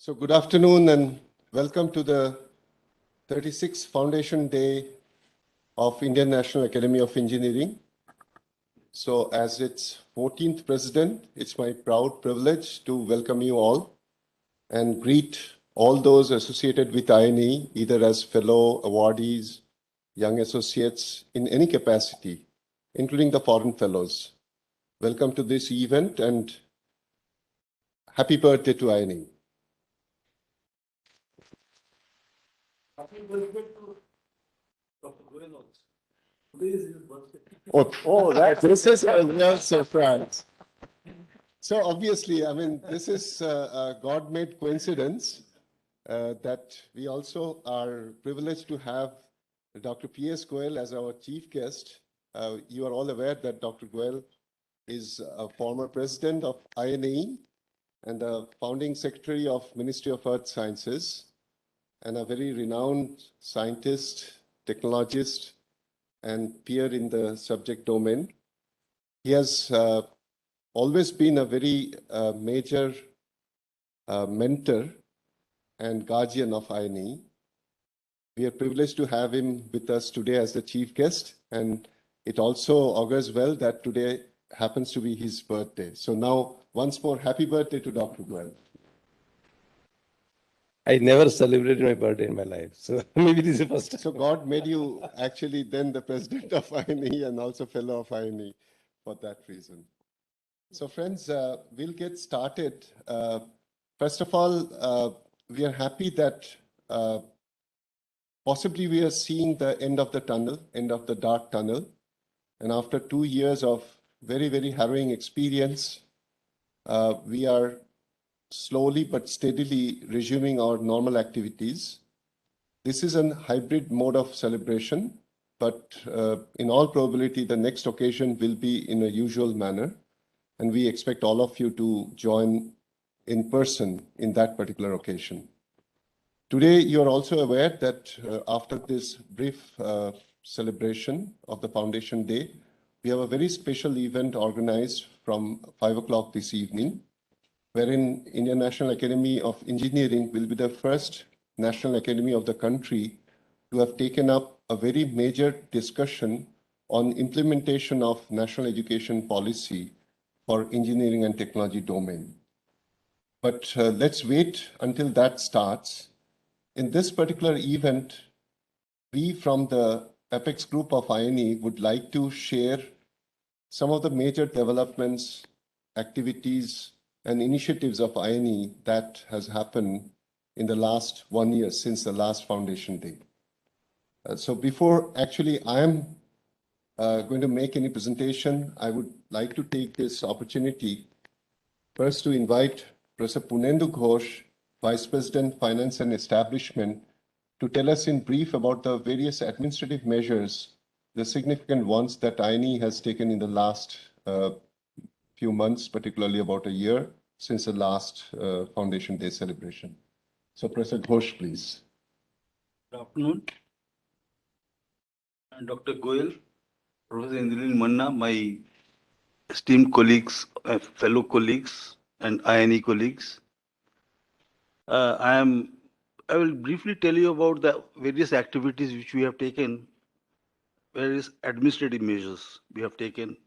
So good afternoon and welcome to the 36th Foundation Day of Indian National Academy of Engineering. So as its 14th president, it's my proud privilege to welcome you all and greet all those associated with INAE, either as fellow awardees, young associates in any capacity, including the foreign fellows. Welcome to this event and happy birthday to INAE. Happy birthday to Dr. Goyal also. Today is his birthday. This is a real surprise. So obviously, I mean, this is a God-made coincidence that we also are privileged to have Dr. P.S. Goyal as our chief guest. You are all aware that Dr. Goyal is a former president of INAE and a founding secretary of Ministry of Earth Sciences and a very renowned scientist, technologist, and peer in the subject domain. He has always been a very major mentor and guardian of INAE. We are privileged to have him with us today as the chief guest, and it also augurs well that today happens to be his birthday. So now, once more, happy birthday to Dr. Goyal. I never celebrated my birthday in my life, so maybe this is the first time. So God made you actually then the president of INAE and also fellow of INAE for that reason. So friends, we'll get started. First of all, we are happy that possibly we are seeing the end of the tunnel, end of the dark tunnel. And after 2 years of very, very harrowing experience, we are slowly but steadily resuming our normal activities. This is a hybrid mode of celebration, but in all probability, the next occasion will be in a usual manner. And we expect all of you to join in person in that particular occasion. Today, you're also aware that after this brief celebration of the Foundation Day, we have a very special event organized from 5 o'clock this evening, wherein Indian National Academy of Engineering will be the first National Academy of the country to have taken up a very major discussion on implementation of national education policy for engineering and technology domain. But let's wait until that starts. In this particular event, we from the Apex group of INAE would like to share some of the major developments, activities, and initiatives of INAE that has happened in the last 1 year since the last Foundation Day. So before actually I am going to make any presentation, I would like to take this opportunity first to invite Professor Punendu Ghosh, Vice President, Finance and Establishment, to tell us in brief about the various administrative measures, the significant ones that INAE has taken in the last few months, particularly about a year since the last Foundation Day celebration. So Professor Ghosh, please. Good afternoon. And Dr. Goyal, Professor Indrilin Manna, my esteemed colleagues, fellow colleagues, and INAE colleagues. I will briefly tell you about the various activities which we have taken, various administrative measures we have taken.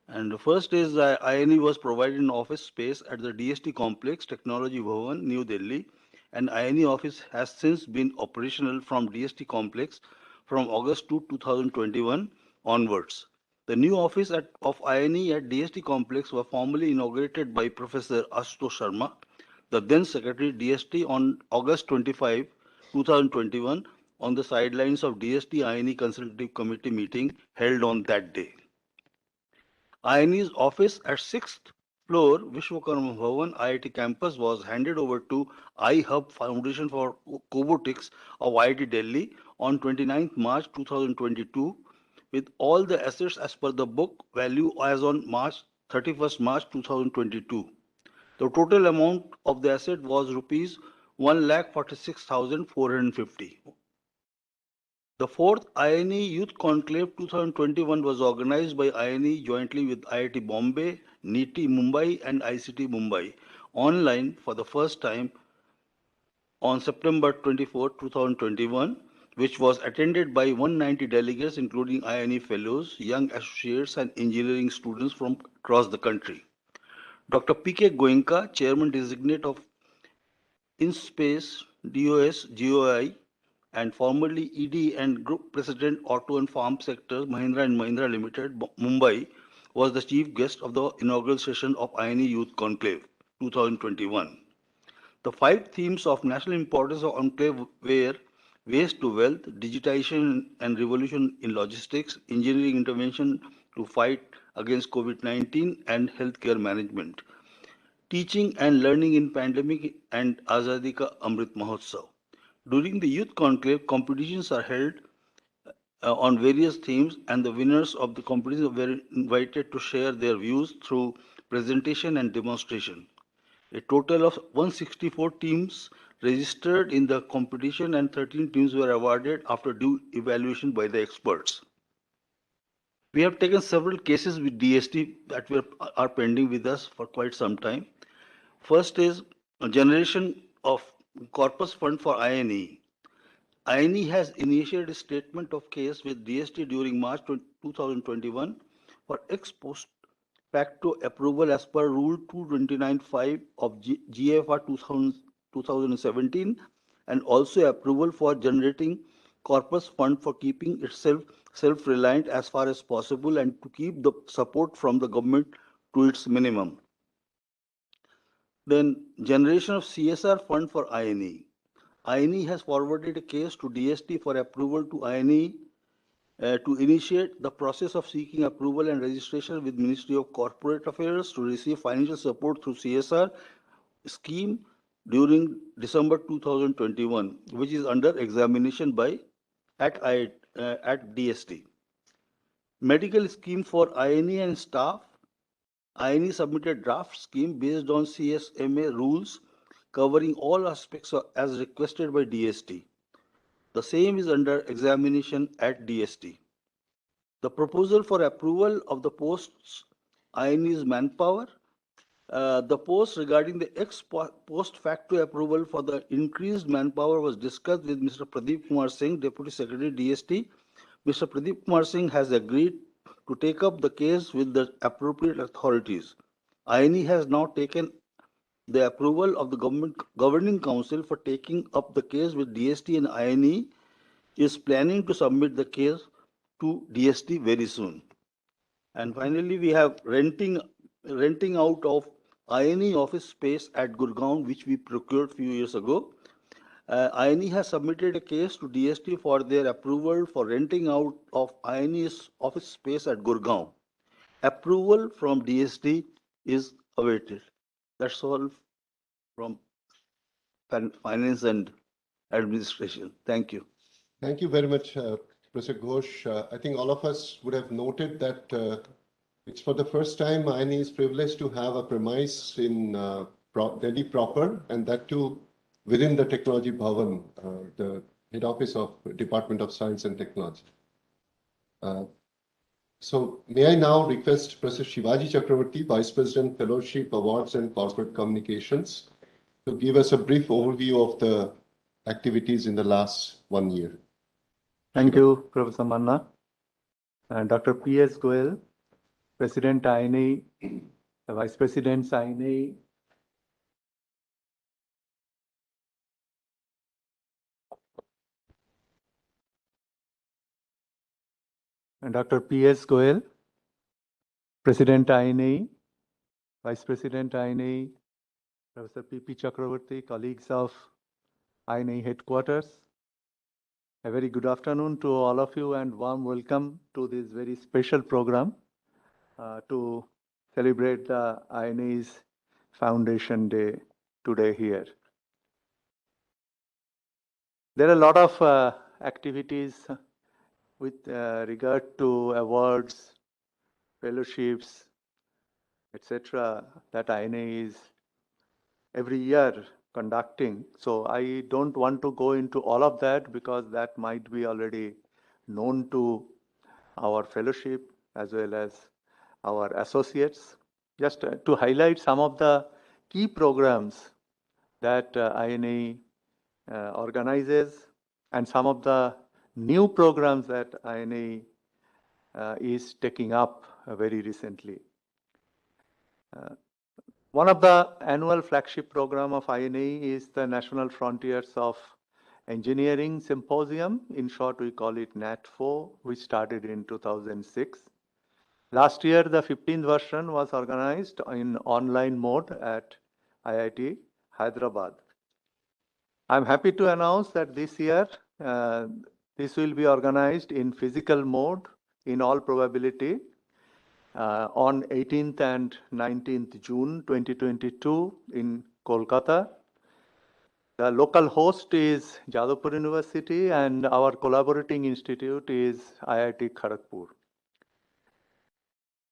And the first is that INAE was provided an office space at the DST Complex, Technology Bhavan, New Delhi, and INAE office has since been operational from DST Complex from August 2, 2021 onwards. The new office of INAE at DST Complex was formally inaugurated by Professor Ashutosh Sharma, the then Secretary DST, on August 25, 2021, on the sidelines of DST INAE Consultative Committee meeting held on that day. INAE's office at 6th floor Vishwakarma Bhavan IIT campus was handed over to iHub Foundation for Robotics of IIT Delhi on 29th March 2022 with all the assets as per the book value as on 31st March 2022. The total amount of the asset was rupees 1,46,450. The fourth INAE Youth Conclave 2021 was organized by INAE jointly with IIT Bombay, NITI Mumbai and ICT Mumbai online for the first time on September 24, 2021, which was attended by 190 delegates, including INAE fellows, young associates, and engineering students from across the country. Dr. P.K. Goenka, Chairman Designate of InSpace DOS GOI, and formerly ED and Group President Auto and Farm Sector Mahindra and Mahindra Limited, Mumbai, was the chief guest of the inaugural session of INAE Youth Conclave 2021. The 5 themes of national importance of Conclave were waste to wealth, digitization and revolution in logistics, engineering intervention to fight against COVID-19, and healthcare management, teaching and learning in pandemic, and Azadi Ka Amrit Mahotsav. During the Youth Conclave, competitions are held on various themes, and the winners of the competition were invited to share their views through presentation and demonstration. A total of 164 teams registered in the competition, and 13 teams were awarded after due evaluation by the experts. We have taken several cases with DST that are pending with us for quite some time. First is a generation of corpus fund for INE. INE has initiated a statement of case with DST during March 2021 for ex post facto approval as per Rule 229.5 of GFR 2017, and also approval for generating corpus fund for keeping itself self-reliant as far as possible and to keep the support from the government to its minimum. Then generation of CSR fund for INE. INE has forwarded a case to DST for approval to INE to initiate the process of seeking approval and registration with Ministry of Corporate Affairs to receive financial support through CSR scheme during December 2021, which is under examination by at DST. Medical scheme for INE and staff. INE submitted draft scheme based on CSMA rules covering all aspects as requested by DST. The same is under examination at DST. The proposal for approval of the posts INE's manpower. The post regarding the ex post facto approval for the increased manpower was discussed with Mr. Pradeep Kumar Singh, Deputy Secretary DST. Mr. Pradeep Kumar Singh has agreed to take up the case with the appropriate authorities. INE has now taken the approval of the governing council for taking up the case with DST, and INE is planning to submit the case to DST very soon. And finally, we have renting out of INE office space at Gurgaon, which we procured a few years ago. INE has submitted a case to DST for their approval for renting out of INE's office space at Gurgaon. Approval from DST is awaited. That's all from finance and administration. Thank you. Thank you very much, Professor Ghosh. I think all of us would have noted that it's for the first time INE is privileged to have a premise in Delhi proper, and that too within the Technology Bhavan, the head office of Department of Science and Technology. So may I now request Professor Shivaji Chakravarti, Vice President, Fellowship, Awards and Corporate Communications, to give us a brief overview of the activities in the last 1 year. Thank you, Professor Manna. Dr. P.S. Goel, President INAE, Vice President INAE, and Dr. P.S. Goel, President INAE, Vice President INAE, Professor P.P. Chakravarti, colleagues of INAE headquarters. A very good afternoon to all of you and warm welcome to this very special program to celebrate the INAE's Foundation Day today here. There are a lot of activities with regard to awards, fellowships, etc. that INAE is every year conducting. So I don't want to go into all of that because that might be already known to our fellowship as well as our associates. Just to highlight some of the key programs that INAE organizes, and some of the new programs that INAE is taking up very recently. One of the annual flagship program of INAE is the National Frontiers of Engineering Symposium. In short, we call it NAT4, which started in 2006. Last year, the 15th version was organized in online mode at IIT Hyderabad. I'm happy to announce that this year, this will be organized in physical mode in all probability on 18th and 19th June 2022 in Kolkata. The local host is Jadavpur University and our collaborating institute is IIT Kharagpur.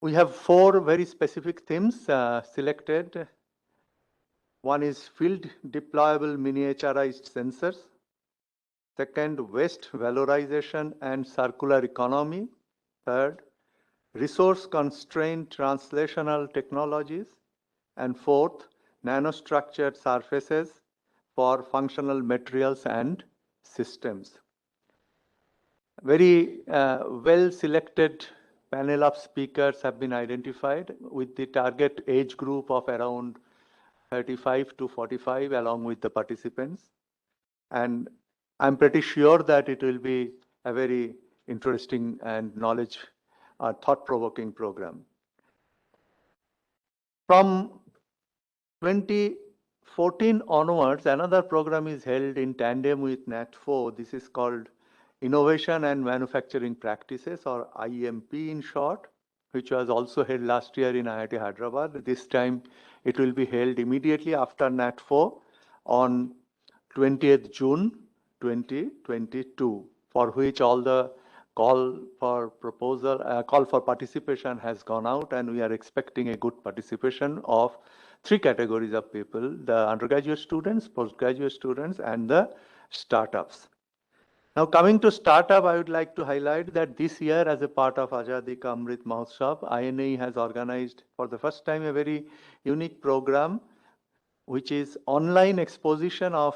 We have 4 very specific themes selected. One is field deployable miniaturized sensors. Second, waste valorization and circular economy. Third, resource constrained translational technologies. And fourth, nanostructured surfaces for functional materials and systems. Very well selected panel of speakers have been identified with the target age group of around 35 to 45 along with the participants. And I'm pretty sure that it will be a very interesting and thought-provoking program. From 2014 onwards, another program is held in tandem with NAT4. This is called Innovation and Manufacturing Practices, or IMP in short, which was also held last year in IIT Hyderabad. This time it will be held immediately after NAT4 on 20th June 2022, for which all the call for participation has gone out, and we are expecting a good participation of 3 categories of people: the undergraduate students, postgraduate students, and the startups. Now, coming to startup, I would like to highlight that this year, as a part of Azadi Ka Amrit Mahotsav, INAE has organized for the first time a very unique program, which is online exposition of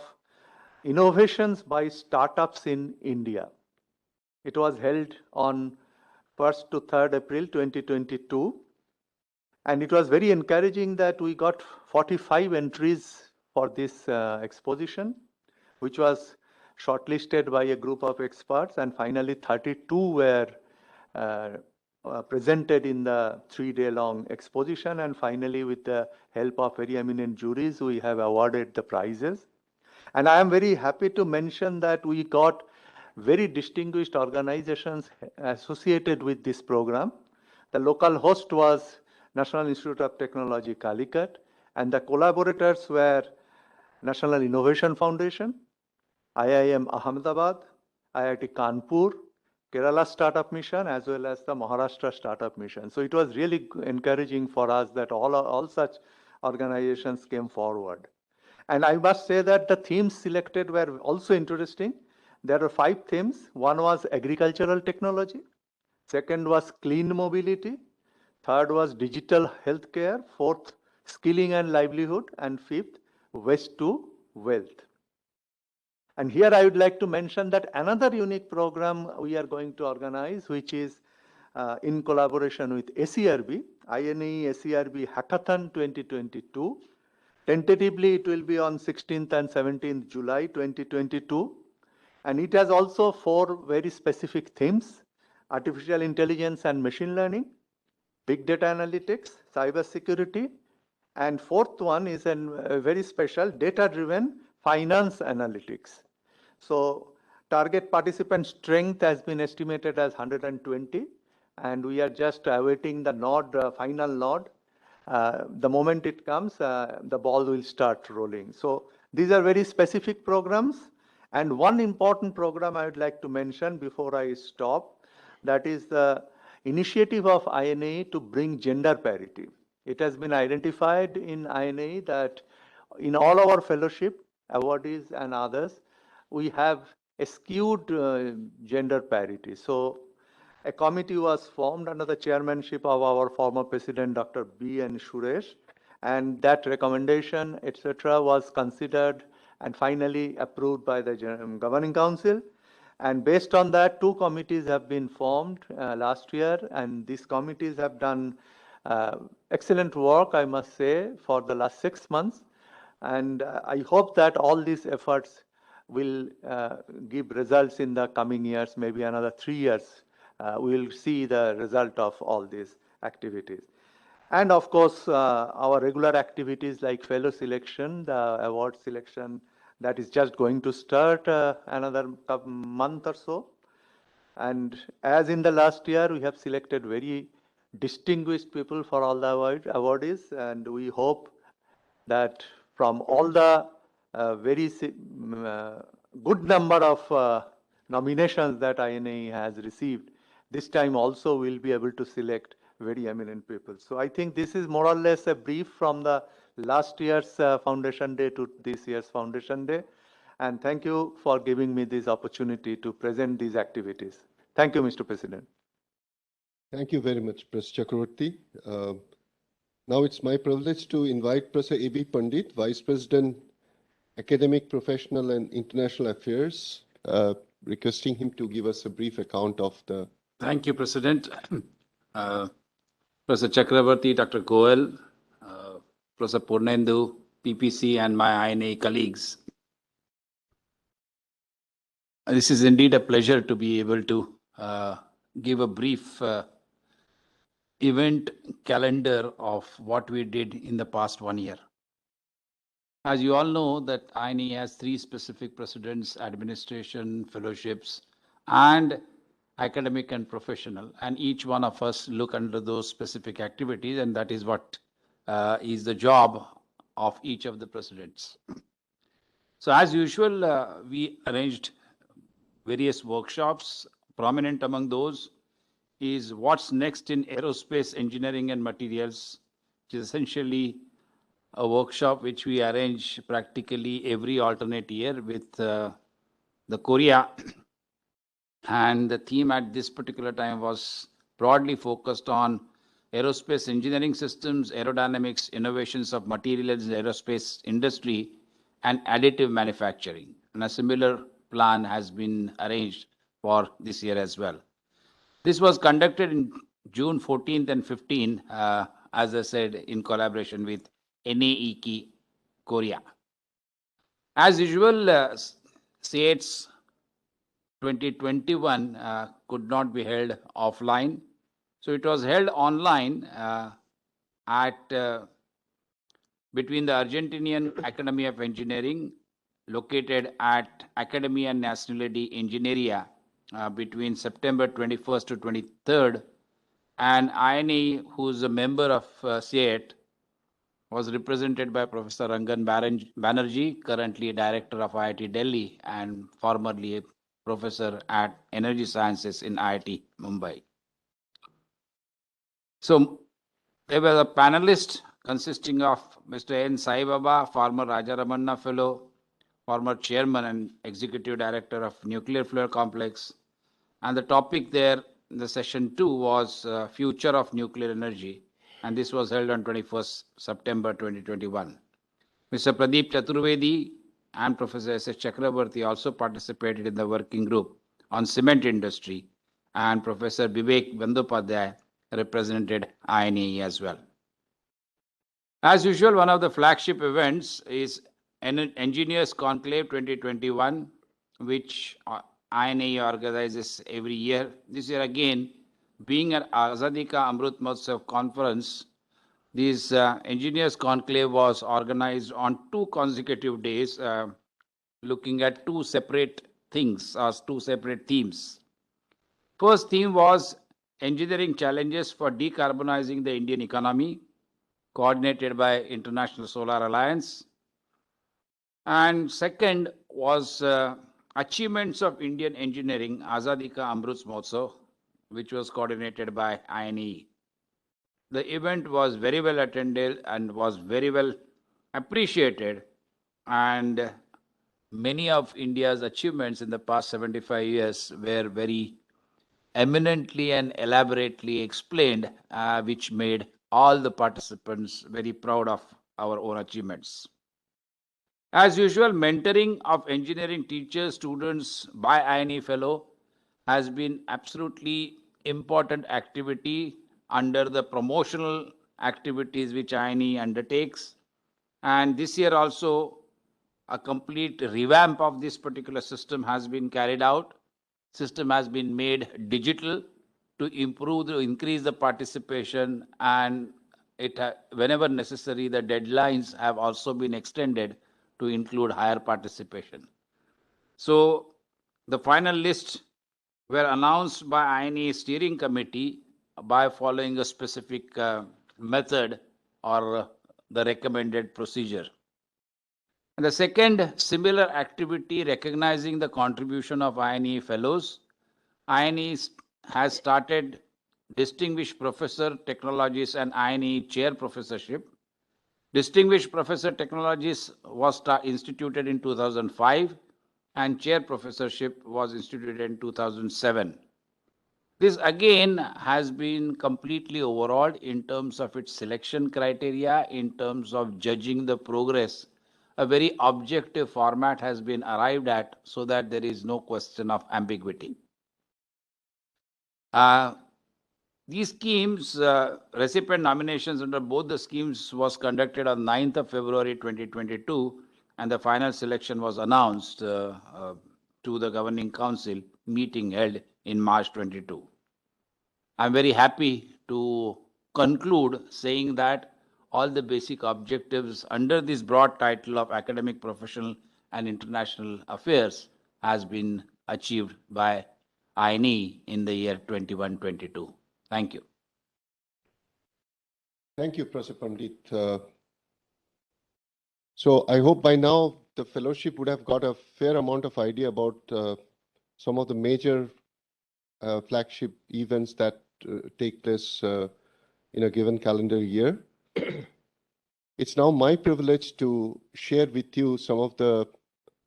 innovations by startups in India. It was held on 1st to 3rd April 2022. And it was very encouraging that we got 45 entries for this exposition, which was shortlisted by a group of experts, and finally 32 were presented in the 3-day-long exposition, and finally with the help of very eminent juries, we have awarded the prizes. And I am very happy to mention that we got very distinguished organizations associated with this program. The local host was National Institute of Technology, Calicut, and the collaborators were National Innovation Foundation, IIM Ahmedabad, IIT Kanpur, Kerala Startup Mission, as well as the Maharashtra Startup Mission. So it was really encouraging for us that all such organizations came forward. And I must say that the themes selected were also interesting. There were 5 themes. One was agricultural technology. Second was clean mobility. Third was digital healthcare. Fourth, skilling and livelihood. And fifth, waste to wealth. And here I would like to mention that another unique program we are going to organize, which is in collaboration with ACRB, INAE ACRB Hackathon 2022. Tentatively, it will be on 16th and 17th July 2022. And it has also 4 very specific themes: artificial intelligence and machine learning, big data analytics, cyber security, and 4th one is a very special data-driven finance analytics. So target participant strength has been estimated as 120, and we are just awaiting the final nod. The moment it comes, the ball will start rolling. So these are very specific programs. And one important program I would like to mention before I stop, that is the initiative of INAE to bring gender parity. It has been identified in INAE that in all our fellowship, awardees and others, we have a skewed gender parity. So a committee was formed under the chairmanship of our former president, Dr. B. N. Suresh, and that recommendation, etc., was considered and finally approved by the Governing Council. And based on that, 2 committees have been formed last year, and these committees have done excellent work, I must say, for the last 6 months. And I hope that all these efforts will give results in the coming years, maybe another 3 years. We will see the result of all these activities. And of course, our regular activities like fellow selection, the award selection, that is just going to start another month or so. And as in the last year, we have selected very distinguished people for all the awardees, and we hope that from all the very good number of nominations that INAE has received, this time also we'll be able to select very eminent people. So I think this is more or less a brief from the last year's Foundation Day to this year's Foundation Day. And thank you for giving me this opportunity to present these activities. Thank you, Mr. President. Thank you very much, Professor Chakraborty. Now it's my privilege to invite Professor A.B. Pandit, Vice President, Academic, Professional and International Affairs, requesting him to give us a brief account of the... Thank you, President. Professor Chakraborty, Dr. Goel, Professor Purnendu, PPC, and my INAE colleagues. This is indeed a pleasure to be able to give a brief event calendar of what we did in the past 1 year. As you all know, that INAE has 3 specific presidents: administration, fellowships, and academic and professional, and each one of us look under those specific activities, and that is what is the job of each of the presidents. So as usual, we arranged various workshops. Prominent among those is what's next in aerospace engineering and materials, which is essentially a workshop which we arrange practically every alternate year with the Korea. And the theme at this particular time was broadly focused on aerospace engineering systems, aerodynamics, innovations of materials in the aerospace industry, and additive manufacturing. And a similar plan has been arranged for this year as well. This was conducted in June 14th and 15th, as I said, in collaboration with INAE Korea. As usual, SATE's 2021 could not be held offline. So it was held online between the Argentinian Academy of Engineering, located at Academia Nacional de Ingeniería, between September 21st to 23rd, and INAE, who is a member of SAT, was represented by Professor Rangan Banerjee, currently Director of IIT Delhi and formerly a Professor at Energy Sciences in IIT Mumbai. So there was a panelist consisting of Mr. N. Sai Baba, former Rajaramanna Fellow, former Chairman and Executive Director of Nuclear Fuel Complex. And the topic there in the session 2 was Future of Nuclear Energy. And this was held on 21st September 2021. Mr. Pradeep Chaturvedi and Professor S.S. Chakraborty also participated in the working group on cement industry, and Professor Vivek Bandyopadhyay represented INAE as well. As usual, one of the flagship events is Engineers Conclave 2021, which INAE organizes every year. This year again, being an Azadi Ka Amrit Mahotsav conference, this Engineers Conclave was organized on 2 consecutive days, looking at 2 separate things, or 2 separate themes. First theme was engineering challenges for decarbonizing the Indian economy, coordinated by International Solar Alliance. And second was achievements of Indian engineering, Azadi Ka Amrit Mahotsav, which was coordinated by INAE. The event was very well attended and was very well appreciated, and many of India's achievements in the past 75 years were very eminently and elaborately explained, which made all the participants very proud of our own achievements. As usual, mentoring of engineering teachers, students by INAE fellow has been absolutely important activity under the promotional activities which INAE undertakes. And this year also a complete revamp of this particular system has been carried out. System has been made digital to increase the participation, and whenever necessary, the deadlines have also been extended to include higher participation. So the final list were announced by INAE steering committee by following a specific method or the recommended procedure. And the second similar activity recognizing the contribution of INAE fellows, INAE has started Distinguished Professor Technologies and INAE Chair Professorship. Distinguished Professor Technologies was instituted in 2005 and Chair Professorship was instituted in 2007. This again has been completely overhauled in terms of its selection criteria, in terms of judging the progress. A very objective format has been arrived at so that there is no question of ambiguity. These schemes, recipient nominations under both the schemes was conducted on 9th of February 2022 and the final selection was announced to the Governing Council meeting held in March 22. I'm very happy to conclude saying that all the basic objectives under this broad title of academic, professional and international affairs has been achieved by INAE in the year 21-22. Thank you. Thank you, Professor Pandit. So I hope by now the fellowship would have got a fair amount of idea about some of the major flagship events that take place in a given calendar year. It's now my privilege to share with you some of the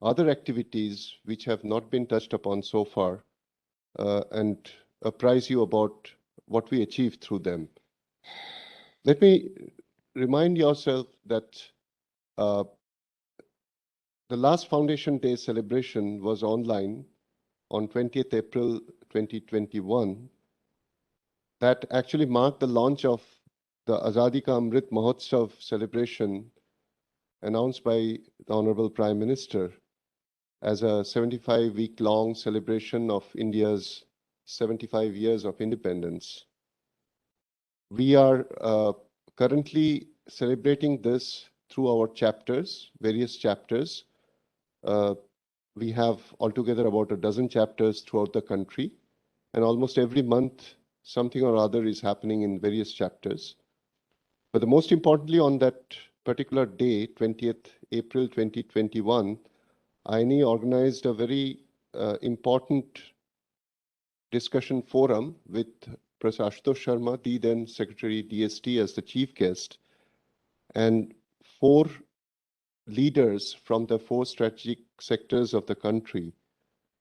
other activities which have not been touched upon so far and apprise you about what we achieved through them. Let me remind yourself that the last Foundation Day celebration was online on 20th April 2021. That actually marked the launch of the Azadi Ka Amrit Mahotsav celebration announced by the Honorable Prime Minister as a 75-week-long celebration of India's 75 years of independence. We are currently celebrating this through our chapters, various chapters. We have altogether about a dozen chapters throughout the country, and almost every month something or other is happening in various chapters. But the most importantly, on that particular day, 20th April 2021, INAE organized a very important discussion forum with Professor Ashutosh Sharma, the then Secretary DST, as the chief guest, and 4 leaders from the 4 strategic sectors of the country.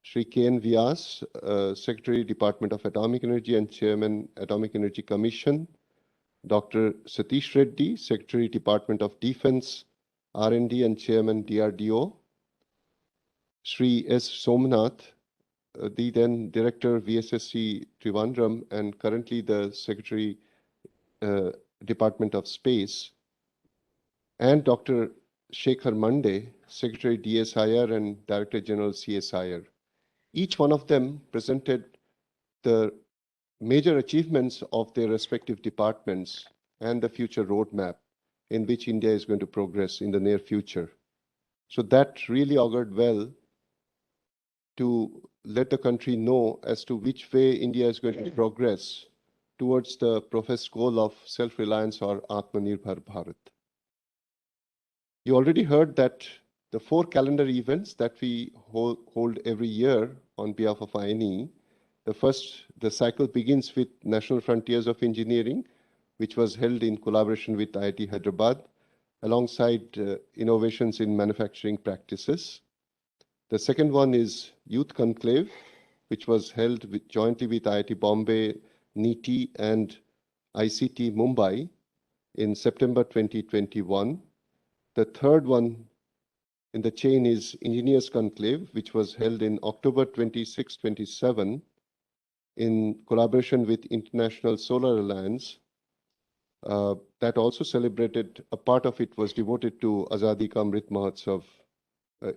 Shri K.N. Vyas, Secretary, Department of Atomic Energy and Chairman, Atomic Energy Commission. Dr. Satish Reddy, Secretary, Department of Defense, R&D and Chairman, DRDO. Shri S. Somnath, the then Director, VSSC Trivandrum, and currently the Secretary, Department of Space. And Dr. Shekhar Mande, Secretary, DSIR and Director General, CSIR. Each one of them presented the major achievements of their respective departments and the future roadmap in which India is going to progress in the near future. So that really augured well to let the country know as to which way India is going to progress towards the professed goal of self-reliance or Atmanirbhar Bharat. You already heard that the 4 calendar events that we hold every year on behalf of INAE. The cycle begins with National Frontiers of Engineering, which was held in collaboration with IIT Hyderabad, alongside innovations in manufacturing practices. The second one is Youth Conclave, which was held jointly with IIT Bombay, NITI and ICT Mumbai in September 2021. The third one in the chain is Engineers Conclave, which was held in October 26-27 in collaboration with International Solar Alliance. That also celebrated, a part of it was devoted to Azadi Ka Amrit Mahotsav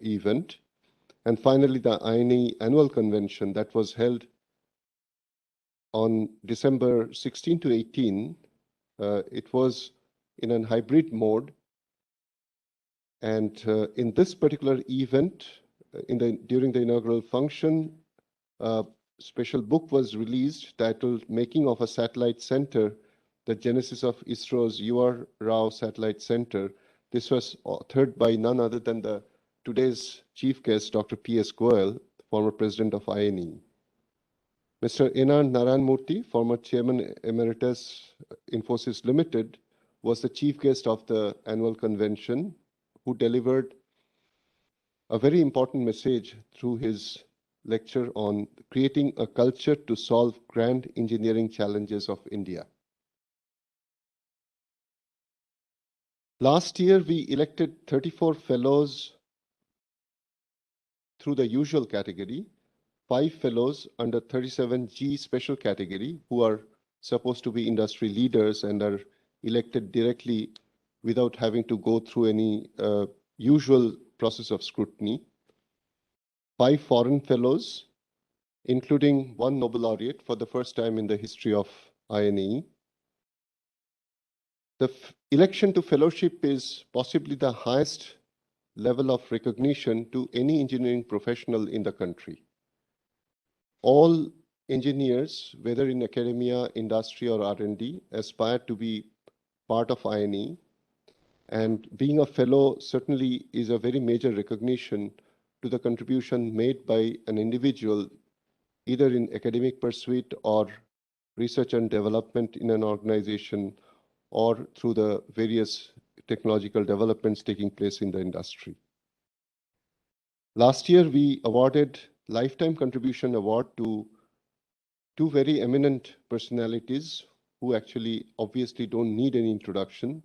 event. And finally, the INAE annual convention that was held on December 16 to 18. It was in a hybrid mode. And in this particular event, during the inaugural function, a special book was released titled Making of a Satellite Center, the Genesis of ISRO's U.R. Rao Satellite Center. This was authored by none other than today's chief guest, Dr. P.S. Goyal, former president of INAE. Mr. N.R. Narayan Murthy, former chairman emeritus Infosys Limited, was the chief guest of the annual convention, who delivered a very important message through his lecture on creating a culture to solve grand engineering challenges of India. Last year, we elected 34 fellows through the usual category, 5 fellows under 37G special category, who are supposed to be industry leaders and are elected directly without having to go through any usual process of scrutiny. 5 foreign fellows, including 1 Nobel laureate for the first time in the history of INAE. The election to fellowship is possibly the highest level of recognition to any engineering professional in the country. All engineers, whether in academia, industry, or R&D, aspire to be part of INAE. And being a fellow certainly is a very major recognition to the contribution made by an individual, either in academic pursuit or research and development in an organization, or through the various technological developments taking place in the industry. Last year, we awarded Lifetime Contribution Award to 2 very eminent personalities who actually obviously don't need any introduction.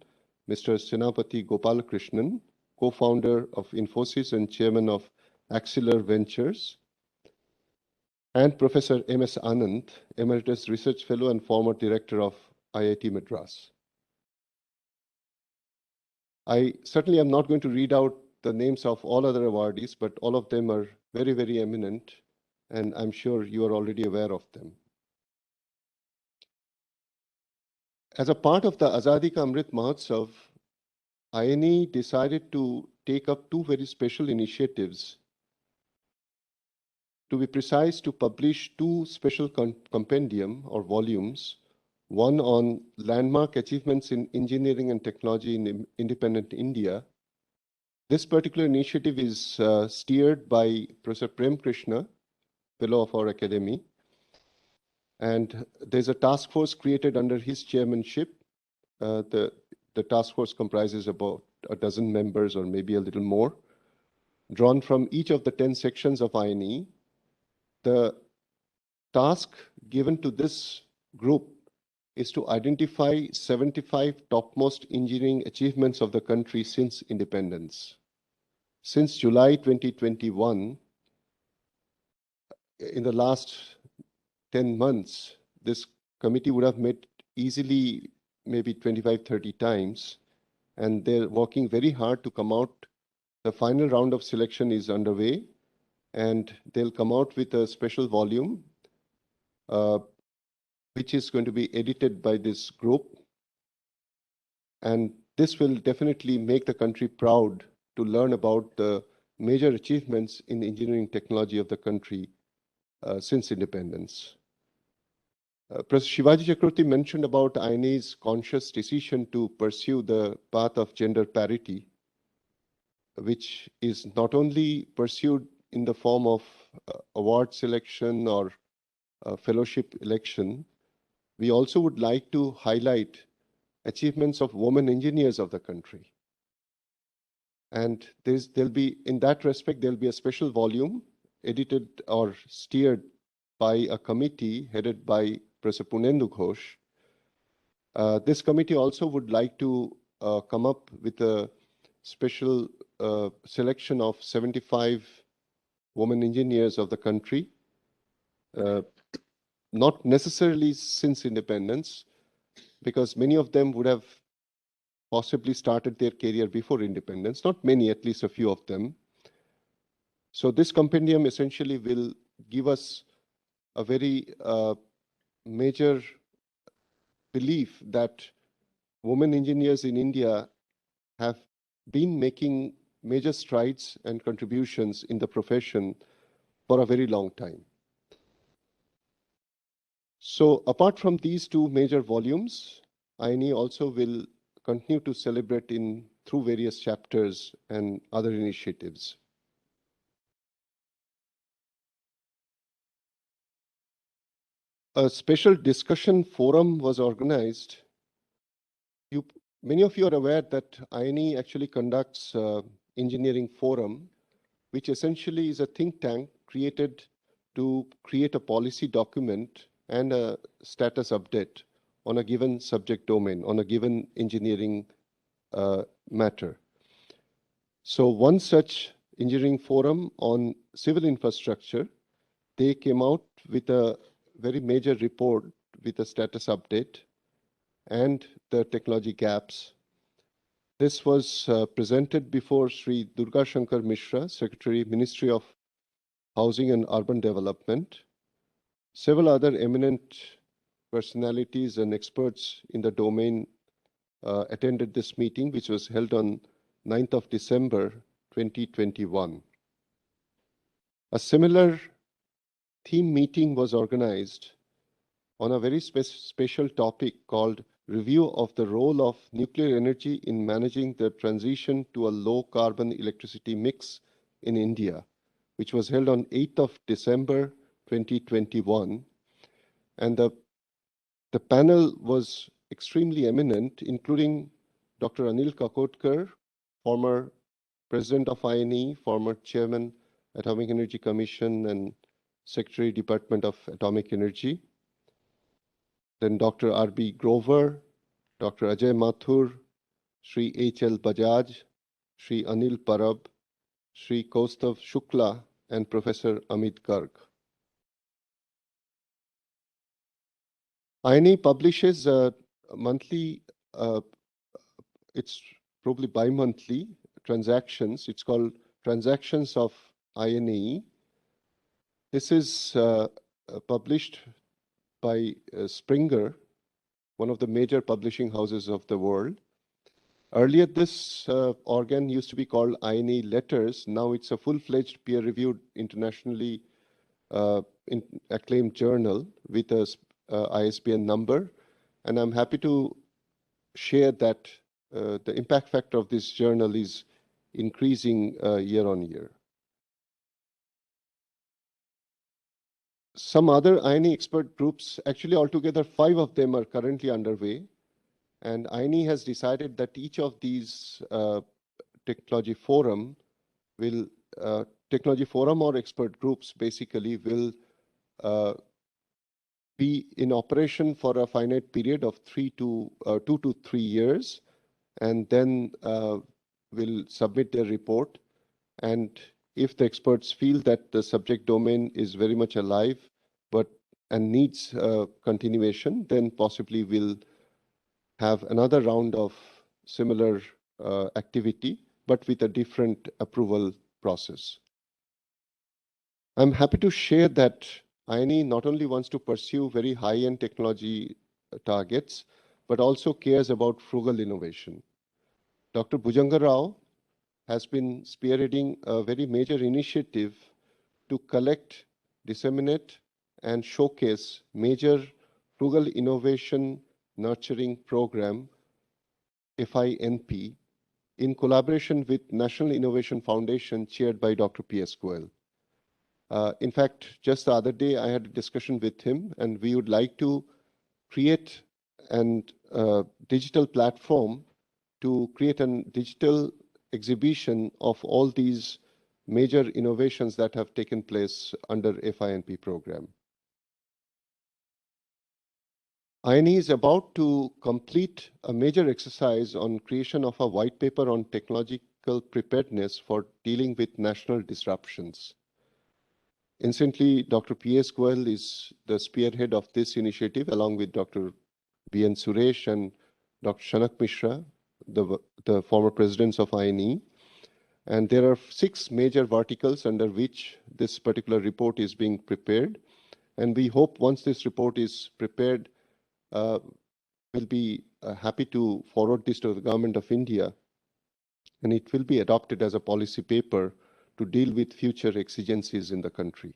Mr. Senapati Gopalakrishnan, co-founder of Infosys and chairman of Axelar Ventures, and Professor M.S. Anand, Emeritus Research Fellow and former director of IIT Madras. I certainly am not going to read out the names of all other awardees, but all of them are very, very eminent, and I'm sure you are already aware of them. As a part of the Azadi Ka Amrit Mahotsav, INAE decided to take up 2 very special initiatives. To be precise, to publish 2 special compendium or volumes, one on landmark achievements in engineering and technology in independent India. This particular initiative is steered by Professor Prem Krishna, fellow of our academy. And there's a task force created under his chairmanship. The task force comprises about a dozen members or maybe a little more, drawn from each of the 10 sections of INAE. The task given to this group is to identify 75 topmost engineering achievements of the country since independence. Since July 2021, in the last 10 months, this committee would have met easily maybe 25, 30 times, and they're working very hard to come out. The final round of selection is underway, and they'll come out with a special volume, which is going to be edited by this group. And this will definitely make the country proud to learn about the major achievements in engineering technology of the country since independence. Professor Shivaji Chakraborty mentioned about INAE's conscious decision to pursue the path of gender parity, which is not only pursued in the form of award selection or fellowship election. We also would like to highlight achievements of women engineers of the country. And there'll be, in that respect, there'll be a special volume edited or steered by a committee headed by Professor Punendu Ghosh. This committee also would like to come up with a special selection of 75 women engineers of the country, not necessarily since independence, because many of them would have possibly started their career before independence, not many, at least a few of them. So this compendium essentially will give us a very major belief that women engineers in India have been making major strides and contributions in the profession for a very long time. So apart from these two major volumes, INAE also will continue to celebrate through various chapters and other initiatives. A special discussion forum was organized. Many of you are aware that INAE actually conducts engineering forum, which essentially is a think tank created to create a policy document and a status update on a given subject domain, on a given engineering matter. So one such engineering forum on civil infrastructure, they came out with a very major report with a status update and the technology gaps. This was presented before Sri Durga Shankar Mishra, Secretary, Ministry of Housing and Urban Development. Several other eminent personalities and experts in the domain attended this meeting, which was held on 9th of December, 2021. A similar theme meeting was organized on a very special topic called Review of the Role of Nuclear Energy in Managing the Transition to a Low Carbon Electricity Mix in India, which was held on 8th of December, 2021. And the panel was extremely eminent, including Dr. Anil Kakotkar, former President of INAE, former Chairman, Atomic Energy Commission and Secretary, Department of Atomic Energy. Then Dr. R.B. Grover, Dr. Ajay Mathur, Sri H.L. Bajaj, Sri Anil Parab, Sri Kaustav Shukla, and Professor Amit Garg. INAE publishes a monthly, it's probably bi-monthly transactions. It's called Transactions of INAE. This is published by Springer, one of the major publishing houses of the world. Earlier, this organ used to be called INAE Letters. Now it's a full-fledged, peer-reviewed, internationally acclaimed journal with a ISBN number. And I'm happy to share that the impact factor of this journal is increasing year on year. Some other INAE expert groups, actually altogether 5 of them are currently underway. And INAE has decided that each of these technology forum or expert groups basically will be in operation for a finite period of 2 to 3 years, and then will submit their report. And if the experts feel that the subject domain is very much alive and needs continuation, then possibly we'll have another round of similar activity, but with a different approval process. I'm happy to share that INAE not only wants to pursue very high-end technology targets, but also cares about frugal innovation. Dr. Bhujanga Rao has been spearheading a very major initiative to collect, disseminate, and showcase major frugal innovation nurturing program, FINP, in collaboration with National Innovation Foundation chaired by Dr. P.S. Goel. In fact, just the other day, I had a discussion with him, and we would like to create a digital platform to create a digital exhibition of all these major innovations that have taken place under FINP program. INAE is about to complete a major exercise on creation of a white paper on technology technological preparedness for dealing with national disruptions. Incidentally, Dr. P.S. Goel is the spearhead of this initiative along with Dr. B.N. Suresh and Dr. Shanak Mishra, the former presidents of INAE. And there are 6 major verticals under which this particular report is being prepared. And we hope once this report is prepared, we'll be happy to forward this to the Government of India. And it will be adopted as a policy paper to deal with future exigencies in the country.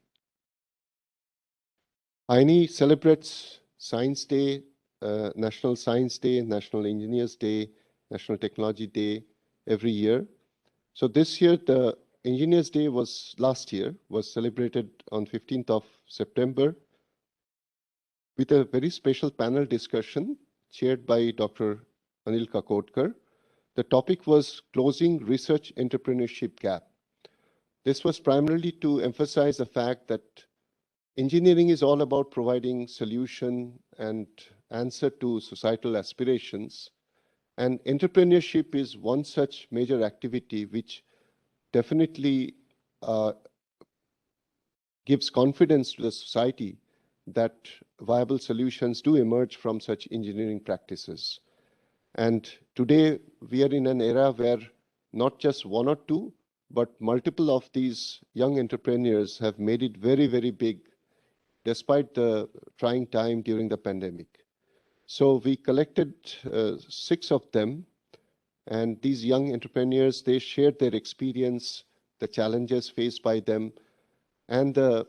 INAE celebrates Science Day, National Science Day, National Engineers Day, National Technology Day every year. So this year, the Engineers Day was celebrated on 15th of September with a very special panel discussion chaired by Dr. Anil Kakodkar. The topic was Closing Research Entrepreneurship Gap. This was primarily to emphasize the fact that engineering is all about providing solution and answer to societal aspirations. And entrepreneurship is one such major activity which definitely gives confidence to the society that viable solutions do emerge from such engineering practices. And today we are in an era where not just 1 or 2, but multiple of these young entrepreneurs have made it very, very big despite the trying time during the pandemic. So we collected 6 of them, and these young entrepreneurs, they shared their experience, the challenges faced by them, and the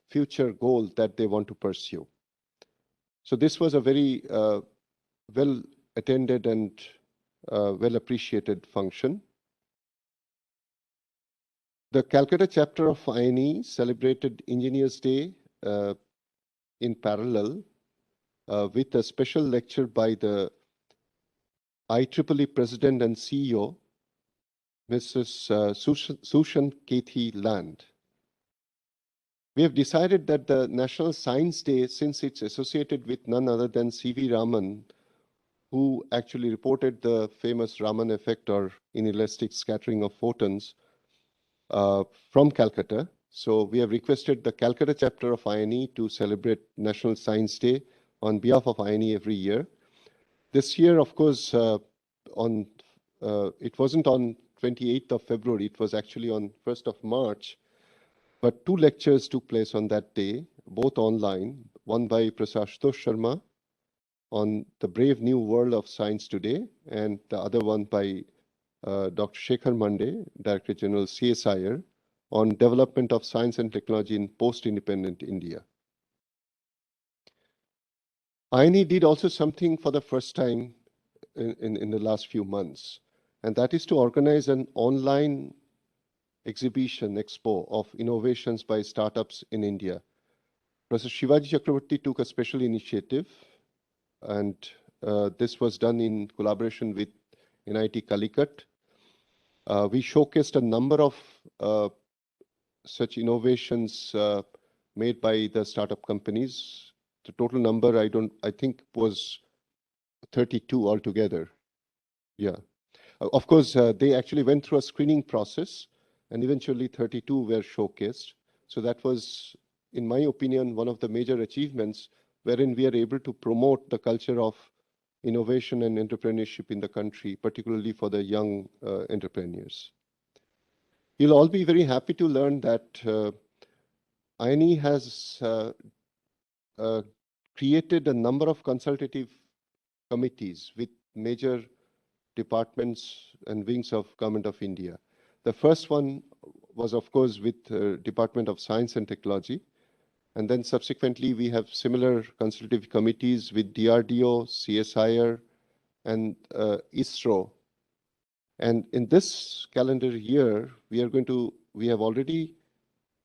future goal that they want to pursue. So this was a very well attended and well appreciated function. The Calcutta chapter of INAE celebrated Engineers Day in parallel with a special lecture by the IEEE President and CEO, Mrs. Sushan Kethi Land. We have decided that the National Science Day, since it's associated with none other than C.V. Raman, who actually reported the famous Raman effect or inelastic scattering of photons from Calcutta. So we have requested the Calcutta chapter of INAE to celebrate National Science Day on behalf of INAE every year. This year, of course, it wasn't on 28th of February, it was actually on 1st of March. But 2 lectures took place on that day, both online, one by Prasashutosh Sharma on the brave new world of science today, and the other one by Dr. Shekhar Mande, Director General CSIR, on development of science and technology in post-independent India. INAE did also something for the first time in the last few months, and that is to organize an online exhibition, expo of innovations by startups in India. Professor Shivaji Chakraborty took a special initiative, and this was done in collaboration with NIT Calicut. We showcased a number of such innovations made by the startup companies. The total number, I think was 32 altogether. Yeah. Of course, they actually went through a screening process, and eventually 32 were showcased. So that was, in my opinion, one of the major achievements wherein we are able to promote the culture of innovation and entrepreneurship in the country, particularly for the young entrepreneurs. You'll all be very happy to learn that INAE has created a number of consultative committees with major departments and wings of Government of India. The first one was, of course, with Department of Science and Technology. And then subsequently, we have similar consultative committees with DRDO, CSIR, and ISRO. And in this calendar year, we have already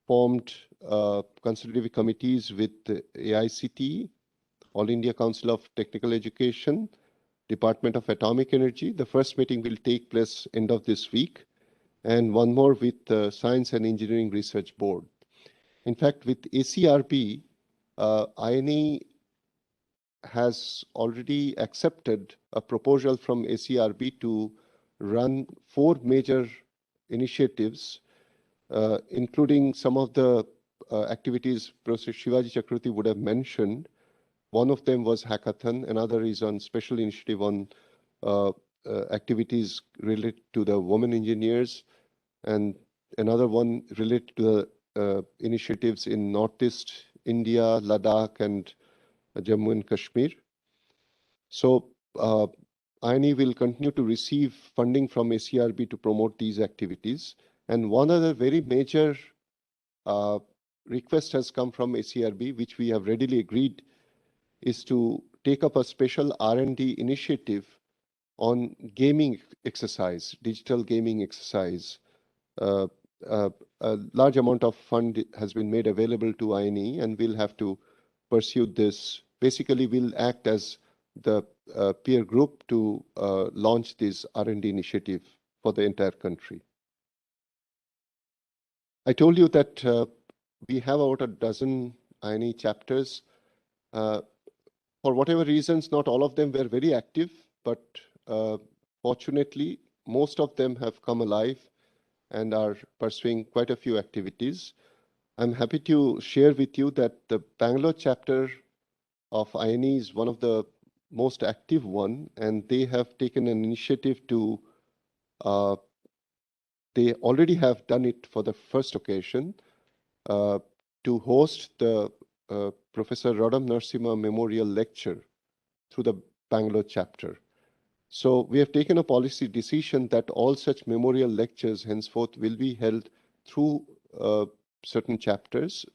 formed consultative committees with AICTE, All India Council of Technical Education, Department of Atomic Energy. The first meeting will take place end of this week, and one more with Science and Engineering Research Board. In fact, with ACRB, INAE has already accepted a proposal from ACRB to run 4 major initiatives, including some of the activities Professor Shivaji Chakravarti would have mentioned. One of them was hackathon, another is on special initiative on activities related to the women engineers, and another one related to the initiatives in Northeast India, Ladakh, and Jammu and Kashmir. So INAE will continue to receive funding from ACRB to promote these activities. And one other very major request has come from ACRB, which we have readily agreed, is to take up a special R&D initiative on gaming exercise, digital gaming exercise. A large amount of fund has been made available to INAE, and we'll have to pursue this. Basically, we'll act as the peer group to launch this R&D initiative for the entire country. I told you that we have about a dozen INAE chapters. For whatever reasons, not all of them were very active, but fortunately, most of them have come alive and are pursuing quite a few activities. I'm happy to share with you that the Bangalore chapter of INAE is one of the most active one, and they have taken an initiative to, they already have done it for the first occasion, to host the Professor Radam Narasimha Memorial Lecture through the Bangalore chapter. So we have taken a policy decision that all such memorial lectures henceforth will be held through certain chapters.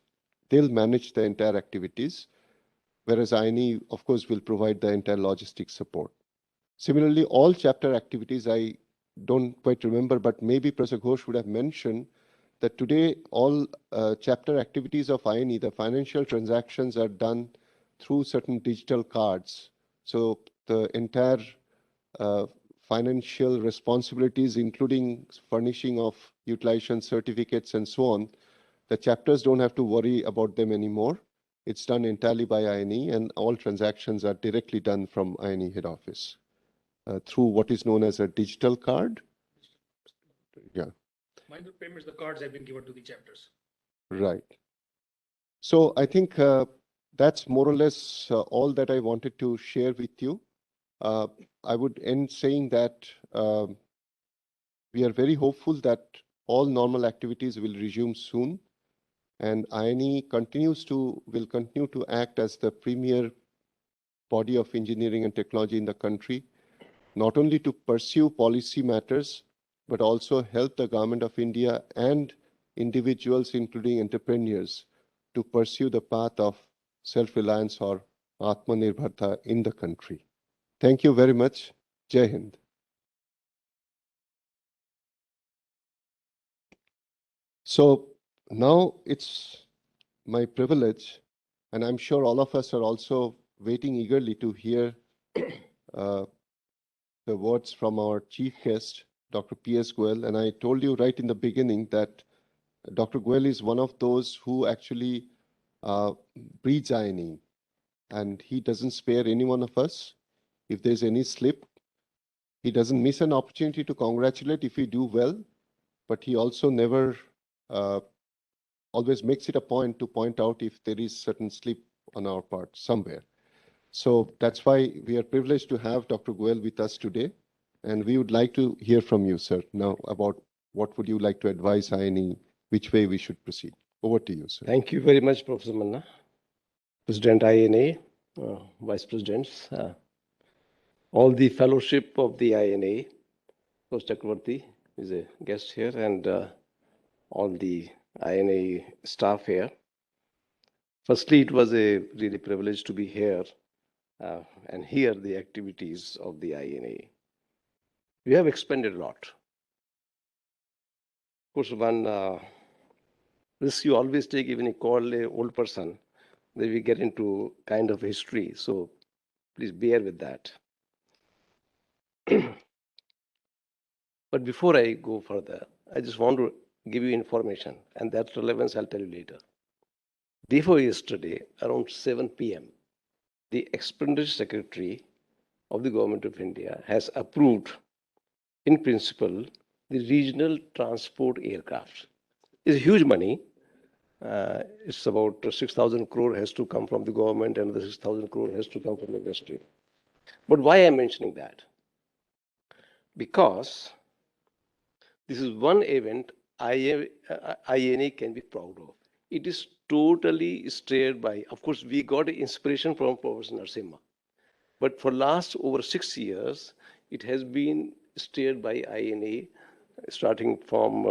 They'll manage the entire activities, whereas INAE, of course, will provide the entire logistic support. Similarly, all chapter activities, I don't quite remember, but maybe Professor Ghosh would have mentioned that today all chapter activities of INAE, the financial transactions are done through certain digital cards. So the entire financial responsibilities, including furnishing of utilization certificates and so on, the chapters don't have to worry about them anymore. It's done entirely by INAE, and all transactions are directly done from INAE head office through what is known as a digital card. Yeah. Mindful payments, the cards have been given to the chapters. Right. So I think that's more or less all that I wanted to share with you. I would end saying that we are very hopeful that all normal activities will resume soon, and INAE will continue to act as the premier body of engineering and technology in the country, not only to pursue policy matters, but also help the government of India and individuals, including entrepreneurs, to pursue the path of self-reliance or Atmanirbharta in the country. Thank you very much. Jai Hind. So now it's my privilege, and I'm sure all of us are also waiting eagerly to hear the words from our chief guest, Dr. P.S. Goel. And I told you right in the beginning that Dr. Goel is one of those who actually breeds INAE, and he doesn't spare any one of us. If there's any slip, he doesn't miss an opportunity to congratulate if we do well, but he also never always makes it a point to point out if there is certain slip on our part somewhere. So that's why we are privileged to have Dr. Goel with us today. And we would like to hear from you, sir, now about what would you like to advise INAE, which way we should proceed. Over to you, sir. Thank you very much, Professor Manna. President INAE, Vice Presidents, all the fellowship of the INAE, Professor Chakravarti is a guest here, and all the INAE staff here. Firstly, it was a really privilege to be here and hear the activities of the INAE. We have expended a lot. Of course, one risk you always take, even if you call an old person, then we get into kind of history. So please bear with that. But before I go further, I just want to give you information, and that relevance I'll tell you later. Day before yesterday, around 7 p.m., the Expenditure Secretary of the Government of India has approved in principle, the regional transport aircraft. It's huge money. It's about 6,000 crore has to come from the government and the 6,000 crore has to come from the industry. But why I'm mentioning that? Because this is one event INA can be proud of. It is totally steered by, of course, we got inspiration from Professor Narasimha. But for last over 6 years, it has been steered by INA, starting from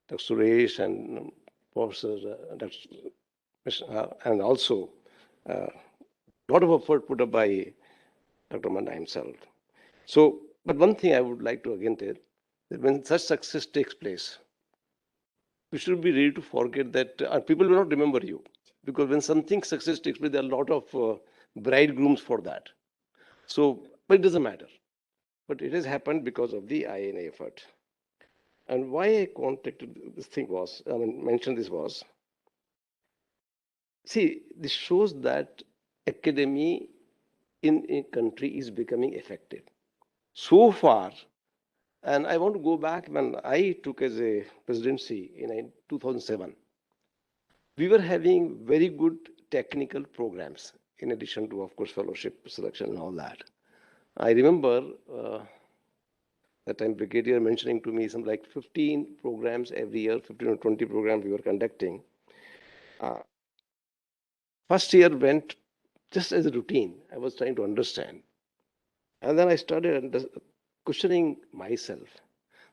Dr. Suresh and Professor and also a lot of effort put up by Dr. Manna himself. So, but one thing I would like to again tell, that when such success takes place, we should be ready to forget that people will not remember you. Because when something success takes place, there are a lot of bridegrooms for that. So, but it doesn't matter. But it has happened because of the INA effort. And why I contacted this thing was, mentioned this was, see, this shows that academy in a country is becoming effective. So far, and I want to go back when I took as a presidency in 2007, we were having very good technical programs in addition to, of course, fellowship selection and all that. I remember that time brigadier mentioning to me some like 15 programs every year, 15 or 20 programs we were conducting. First year went just as a routine. I was trying to understand. And then I started questioning myself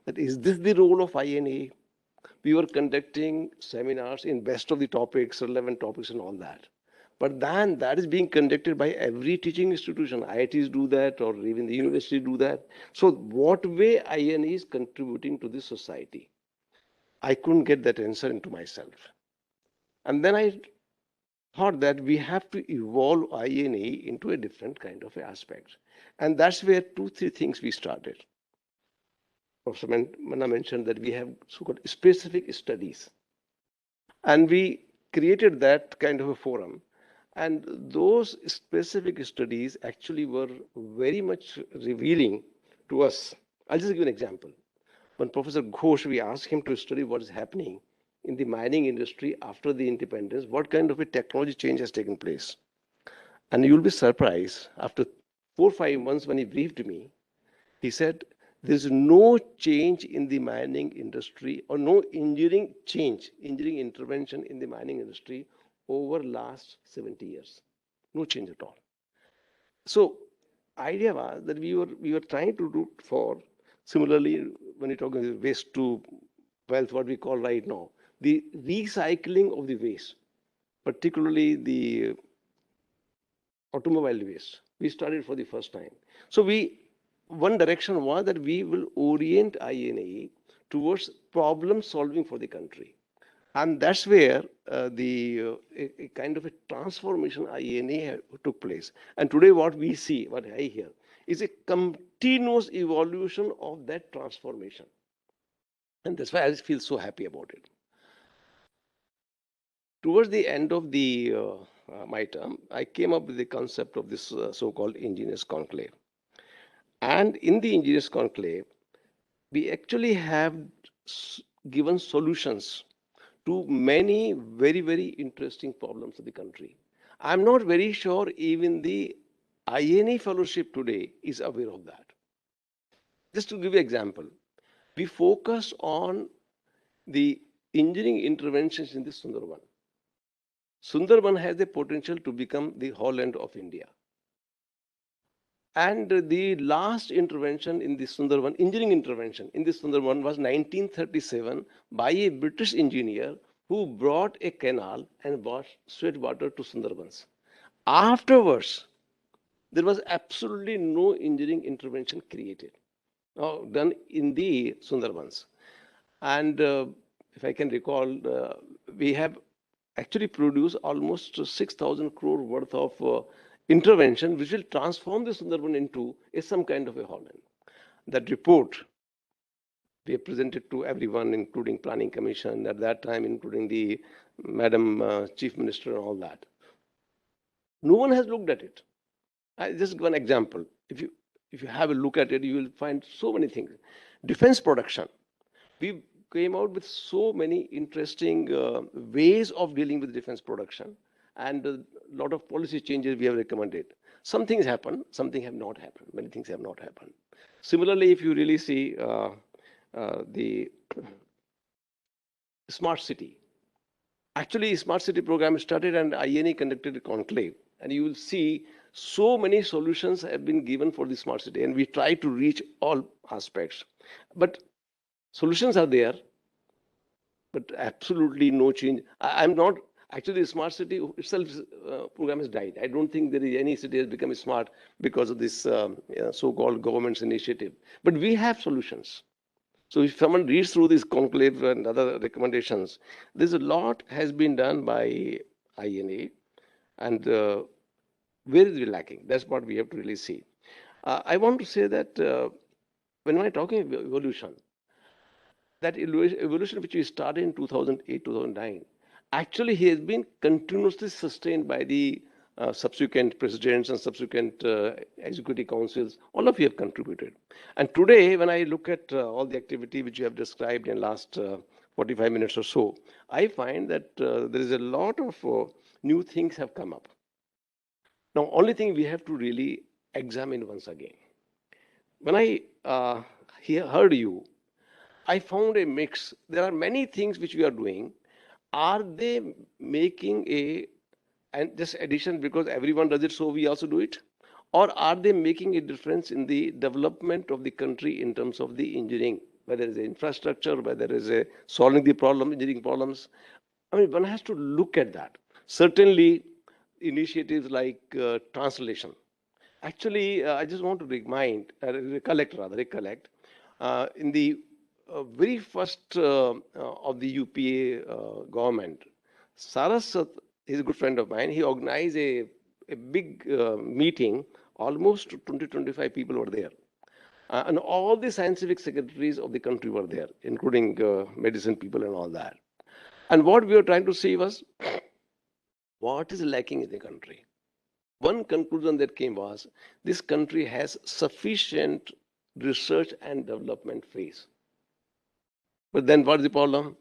that is this the role of INA? We were conducting seminars in best of the topics, relevant topics and all that. But then that is being conducted by every teaching institution. IITs do that, or even the university do that. So what way INA is contributing to the society? I couldn't get that answer into myself. And then I thought that we have to evolve INA into a different kind of aspect. And that's where 2-3 things we started. Professor Manna mentioned that we have so-called specific studies. And we created that kind of a forum. And those specific studies actually were very much revealing to us. I'll just give an example. When Professor Ghosh, we asked him to study what is happening in the mining industry after the independence, what kind of a technology change has taken place. And you'll be surprised, after 4 or 5 months when he briefed me, he said, there's no change in the mining industry or no engineering intervention in the mining industry over last 70 years. No change at all. So idea was that we were trying to do for, similarly, when you're talking waste to wealth, what we call right now, the recycling of the waste, particularly the automobile waste, we started for the first time. So one direction was that we will orient INA towards problem solving for the country. And that's where a kind of a transformation INA took place. And today what we see, what I hear, is a continuous evolution of that transformation. And that's why I just feel so happy about it. Towards the end of my term, I came up with the concept of this so-called Engineers Conclave. And in the Engineers Conclave, we actually have given solutions to many very, very interesting problems of the country. I'm not very sure even the INA fellowship today is aware of that. Just to give you an example, we focus on the engineering interventions in the Sundarban. Sundarban has the potential to become the Holland of India. And the last intervention in the Sundarban, engineering intervention in the Sundarban was 1937 by a British engineer who brought a canal and brought sweat water to Sundarbans. Afterwards, there was absolutely no engineering intervention created, done in the Sundarbans. And if I can recall, we have actually produced almost 6,000 crore worth of intervention, which will transform the Sundarban into some kind of a Holland. That report we have presented to everyone, including Planning Commission at that time, including the Madam Chief Minister and all that. No one has looked at it. I just give an example. If you if you have a look at it, you will find so many things. Defense production. We came out with so many interesting ways of dealing with defense production, and a lot of policy changes we have recommended. Some things happen, some things have not happened. Many things have not happened. Similarly, if you really see the smart city, actually, smart city program started and INAE conducted a conclave, and you will see so many solutions have been given for the smart city, and we try to reach all aspects. But solutions are there, but absolutely no change. I'm not actually, the smart city itself program has died. I don't think there is any city has become smart because of this so-called government's initiative. But we have solutions. So if someone reads through this conclave and other recommendations, there's a lot has been done by INAE, and where is it lacking? That's what we have to really see. I want to say that when I'm talking about evolution, that evolution which we started in 2008, 2009, actually has been continuously sustained by the subsequent presidents and subsequent executive councils. All of you have contributed. And today, when I look at all the activity which you have described in last 45 minutes or so, I find that there is a lot of new things have come up. Now, only thing we have to really examine once again. When I heard you, I found a mix. There are many things which we are doing. Are they making and just addition because everyone does it, so we also do it? Or are they making a difference in the development of the country in terms of the engineering, whether it's infrastructure, whether it's solving the problem, engineering problems? I mean, one has to look at that. Certainly, initiatives like translation. Actually, I just want to recollect, in the very first of the UPA government, Sarasat is a good friend of mine. He organized a big meeting. Almost 20-25 people were there. And all the scientific secretaries of the country were there, including medicine people and all that. And what we were trying to see was, what is lacking in the country? One conclusion that came was, this country has sufficient research and development phase. But then what is the problem?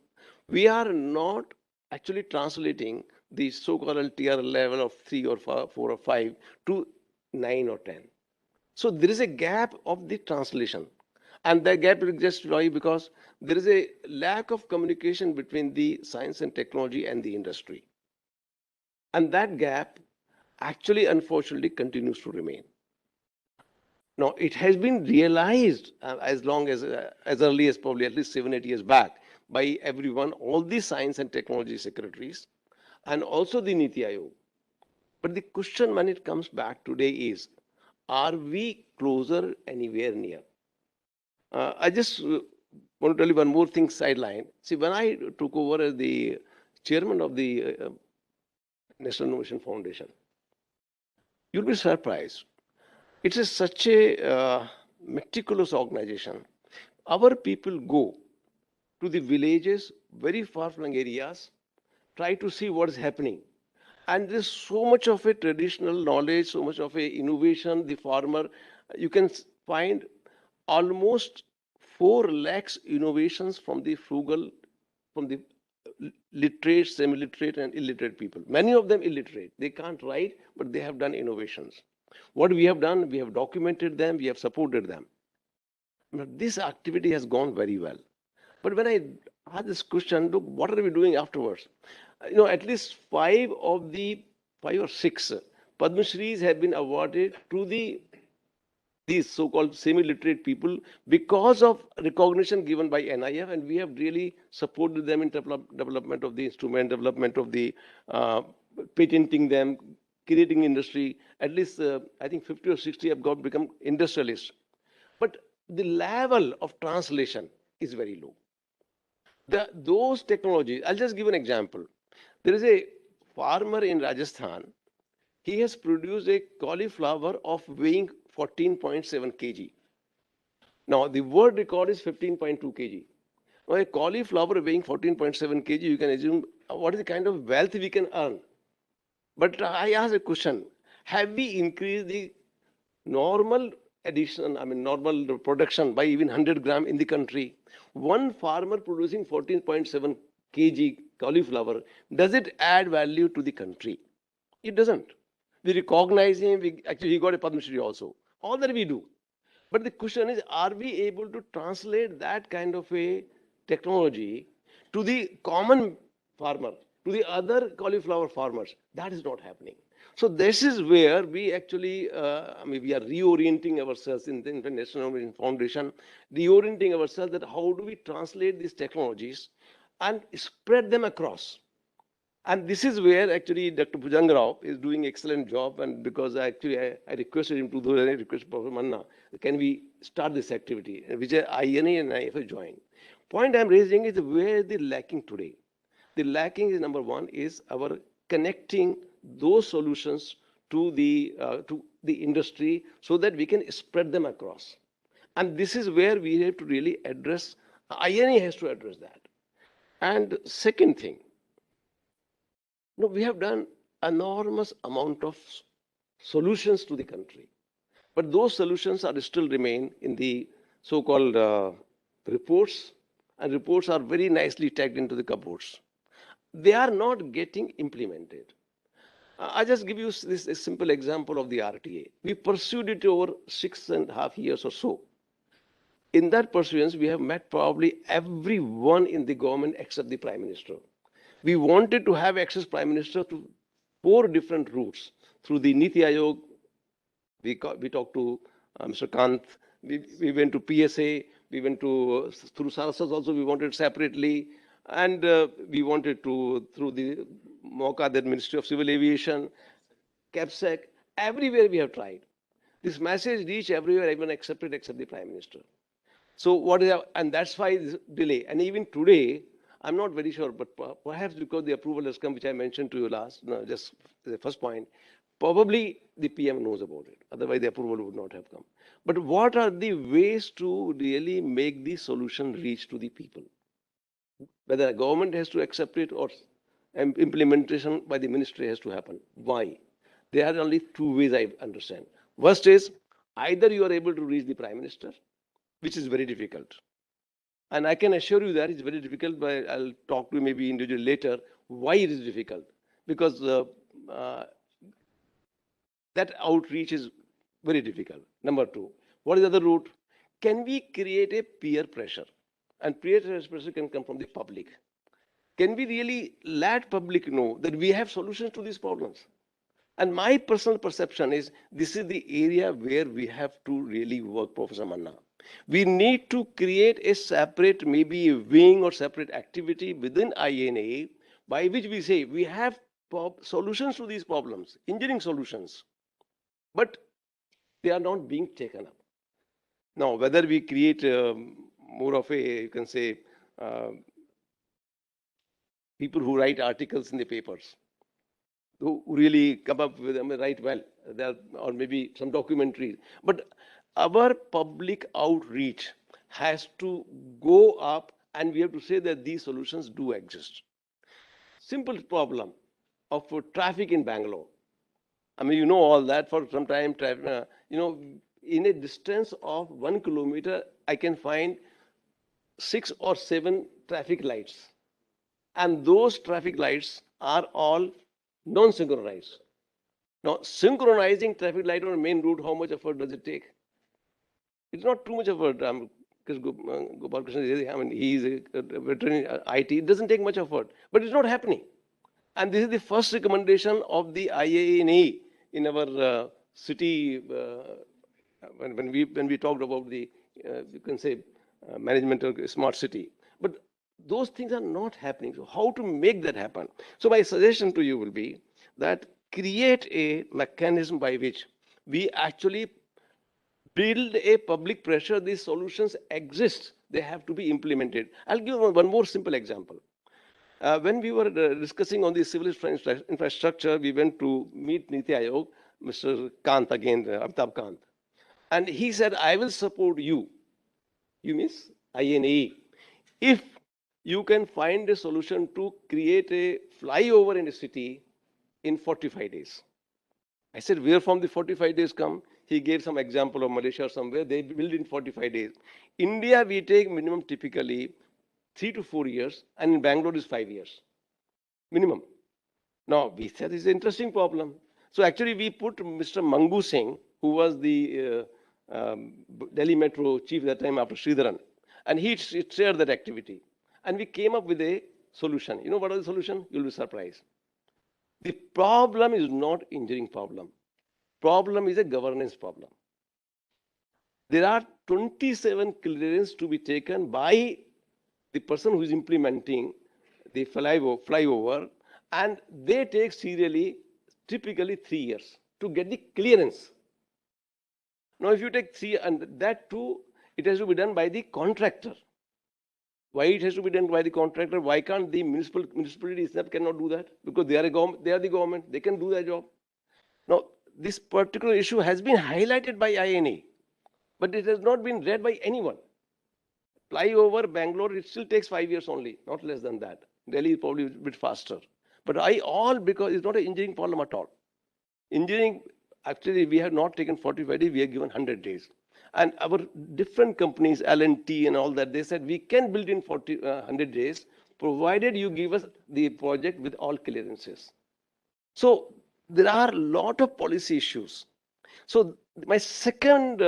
We are not actually translating the so-called tier level of 3 or 4 or 5 to 9 or 10. So there is a gap of the translation. And that gap exists because there is a lack of communication between the science and technology and the industry. And that gap actually, unfortunately, continues to remain. Now, it has been realized as early as probably at least 7-8 years back by everyone, all the science and technology secretaries, and also the Niti Aayog. But the question when it comes back today is, are we closer anywhere near? I just want to tell you one more thing sideline. See, when I took over as the chairman of the National Innovation Foundation, you'll be surprised. It is such a meticulous organization. Our people go to the villages, very far-flung areas, try to see what is happening. And there's so much of a traditional knowledge, so much of a innovation, the farmer, you can find almost 4 lakhs innovations from the frugal, from the literate, semi-literate and illiterate people. Many of them illiterate. They can't write, but they have done innovations. What we have done, we have documented them, we have supported them. But this activity has gone very well. But when I had this question, look, what are we doing afterwards? At least 5 or 6 Padma Shris have been awarded to these so-called semi-literate people because of recognition given by NIF, and we have really supported them in development of the instrument, development of the patenting them, creating industry. At least I think 50 or 60 have become industrialists. But the level of translation is very low. Those technologies, I'll just give an example. There is a farmer in Rajasthan. He has produced a cauliflower of weighing 14.7 kg. Now, the world record is 15.2 kg. Now, a cauliflower weighing 14.7 kg, you can assume what is the kind of wealth we can earn. But I ask a question, have we increased the normal addition, normal production by even 100 gram in the country, one farmer producing 14.7 kg cauliflower, does it add value to the country? It doesn't. We recognize him, he got a Padma Shri also. All that we do. But the question is, are we able to translate that kind of a technology to the common farmer, to the other cauliflower farmers? That is not happening. So this is where we actually, we are reorienting ourselves in the International Foundation, reorienting ourselves that how do we translate these technologies and spread them across. And this is where actually Dr. Bhujangarao is doing excellent job. And because I requested him to do, I requested Professor Manna, can we start this activity, which INA and IFA joined. Point I'm raising is where the lacking today. The lacking is number one is our connecting those solutions to the industry so that we can spread them across. And this is where we have to really address, INA has to address that. And second thing, no, we have done enormous amount of solutions to the country, but those solutions are still remain in the so-called reports, and reports are very nicely tagged into the cupboards. They are not getting implemented. I just give you this a simple example of the RTA. We pursued it over 6.5 years or so. In that pursuance, we have met probably everyone in the government except the Prime Minister. We wanted to have access Prime Minister to 4 different routes. Through the Niti Aayog, we talked to Mr. Kant, we went to PSA, we went to, through Sarasas also we wanted separately, and we wanted to, through the MOCA, the Ministry of Civil Aviation, CAPSEC, everywhere we have tried. This message reached everywhere, everyone accepted except the Prime Minister. So what is, and that's why this delay. And even today, I'm not very sure, but perhaps because the approval has come, which I mentioned to you just the first point, probably the PM knows about it. Otherwise, the approval would not have come. But what are the ways to really make the solution reach to the people? Whether the government has to accept it or implementation by the ministry has to happen. Why? There are only 2 ways I understand. First is either you are able to reach the Prime Minister, which is very difficult. And I can assure you that it's very difficult, but I'll talk to you maybe individually later why it is difficult. Because that outreach is very difficult. Number 2, what is the other route? Can we create a peer pressure? And peer pressure can come from the public. Can we really let public know that we have solutions to these problems? And my personal perception is this is the area where we have to really work, Professor Manna. We need to create a separate, maybe a wing or separate activity within INA by which we say we have solutions to these problems, engineering solutions, but they are not being taken up. Now, whether we create more of a, you can say, people who write articles in the papers, who really come up with them, write well, or maybe some documentaries. But our public outreach has to go up, and we have to say that these solutions do exist. Simple problem of traffic in Bangalore. I mean, you know all that for some time, in a distance of 1 kilometer, I can find 6 or 7 traffic lights. And those traffic lights are all non-synchronized. Now, synchronizing traffic light on a main road, how much effort does it take? It's not too much effort. Because Gopal Krishna, I mean, he's a veteran in IT. It doesn't take much effort, but it's not happening. And this is the first recommendation of the INAE in our city when we talked about the you can say management of smart city. But those things are not happening. So how to make that happen? So my suggestion to you will be that create a mechanism by which we actually build a public pressure. These solutions exist. They have to be implemented. I'll give one more simple example. When we were discussing on the civil infrastructure, we went to meet Niti Aayog, Mr. Kant again, Amitabh Kant. And he said, I will support you. You means INAE. If you can find a solution to create a flyover in a city in 45 days. I said, where from the 45 days come? He gave some example of Malaysia or somewhere, they build in 45 days. India, we take minimum typically 3 to 4 years, and in Bangalore is 5 years, minimum. Now, we said it's an interesting problem. So actually, we put Mr. Mangu Singh, who was the Delhi Metro chief at that time after Sridharan, and he shared that activity. And we came up with a solution. You know what is the solution? You'll be surprised. The problem is not engineering problem. Problem is a governance problem. There are 27 clearances to be taken by the person who is implementing the flyover, and they take serially typically 3 years to get the clearance. Now, if you take 3, and that too, it has to be done by the contractor. Why it has to be done by the contractor? Why can't the municipality itself cannot do that? Because they are the government, they can do their job. Now, this particular issue has been highlighted by INAE, but it has not been read by anyone. Flyover Bangalore, it still takes 5 years only, not less than that. Delhi is probably a bit faster. But because it's not an engineering problem at all. Engineering, actually, we have not taken 45 days, we have given 100 days. And our different companies, L&T and all that, they said we can build in 100 days, provided you give us the project with all clearances. So there are a lot of policy issues. So my second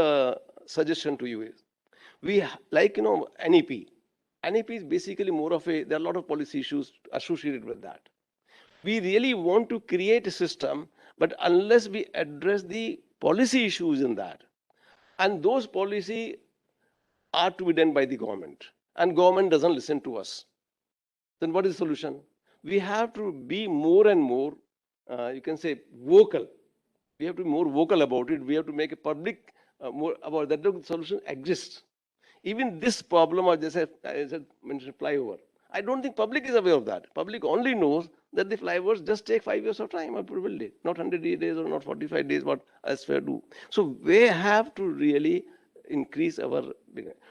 suggestion to you is, NEP. NEP is basically more of there are a lot of policy issues associated with that. We really want to create a system, but unless we address the policy issues in that, and those policies are to be done by the government, and government doesn't listen to us, then what is the solution? We have to be more and more, you can say, vocal. We have to be more vocal about it. We have to make a public more about that. The solution exists. Even this problem, or just as I mentioned, flyover. I don't think public is aware of that. Public only knows that the flyovers just take 5 years of time to build it, not 100 days or not 45 days, what as fair do. So we have to really increase our.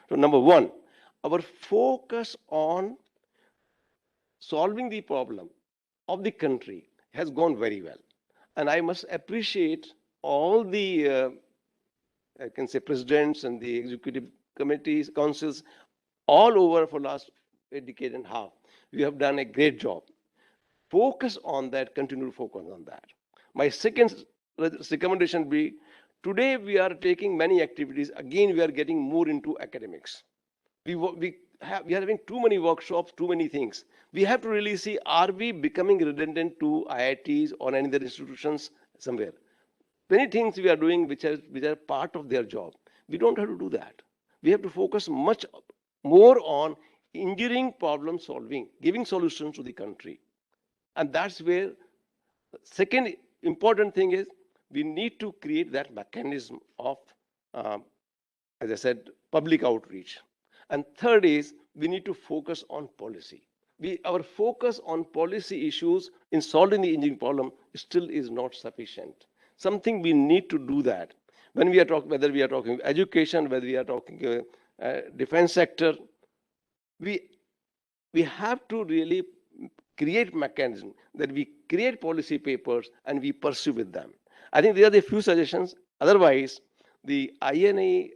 So number one, our focus on solving the problem of the country has gone very well. And I must appreciate all the, I can say, presidents and the executive committees, councils, all over for last a decade and a half. We have done a great job. Focus on that, continue to focus on that. My second recommendation would be, today we are taking many activities. Again, we are getting more into academics. We are having too many workshops, too many things. We have to really see, are we becoming redundant to IITs or any other institutions somewhere? Many things we are doing which are part of their job. We don't have to do that. We have to focus much more on engineering problem solving, giving solutions to the country. And that's where the second important thing is, we need to create that mechanism of, as I said, public outreach. And third is, we need to focus on policy. Our focus on policy issues in solving the engineering problem still is not sufficient. Something we need to do that. When we are talking, whether we are talking education, whether we are talking defense sector, we have to really create mechanism that we create policy papers and we pursue with them. I think there are a few suggestions. Otherwise, the INAE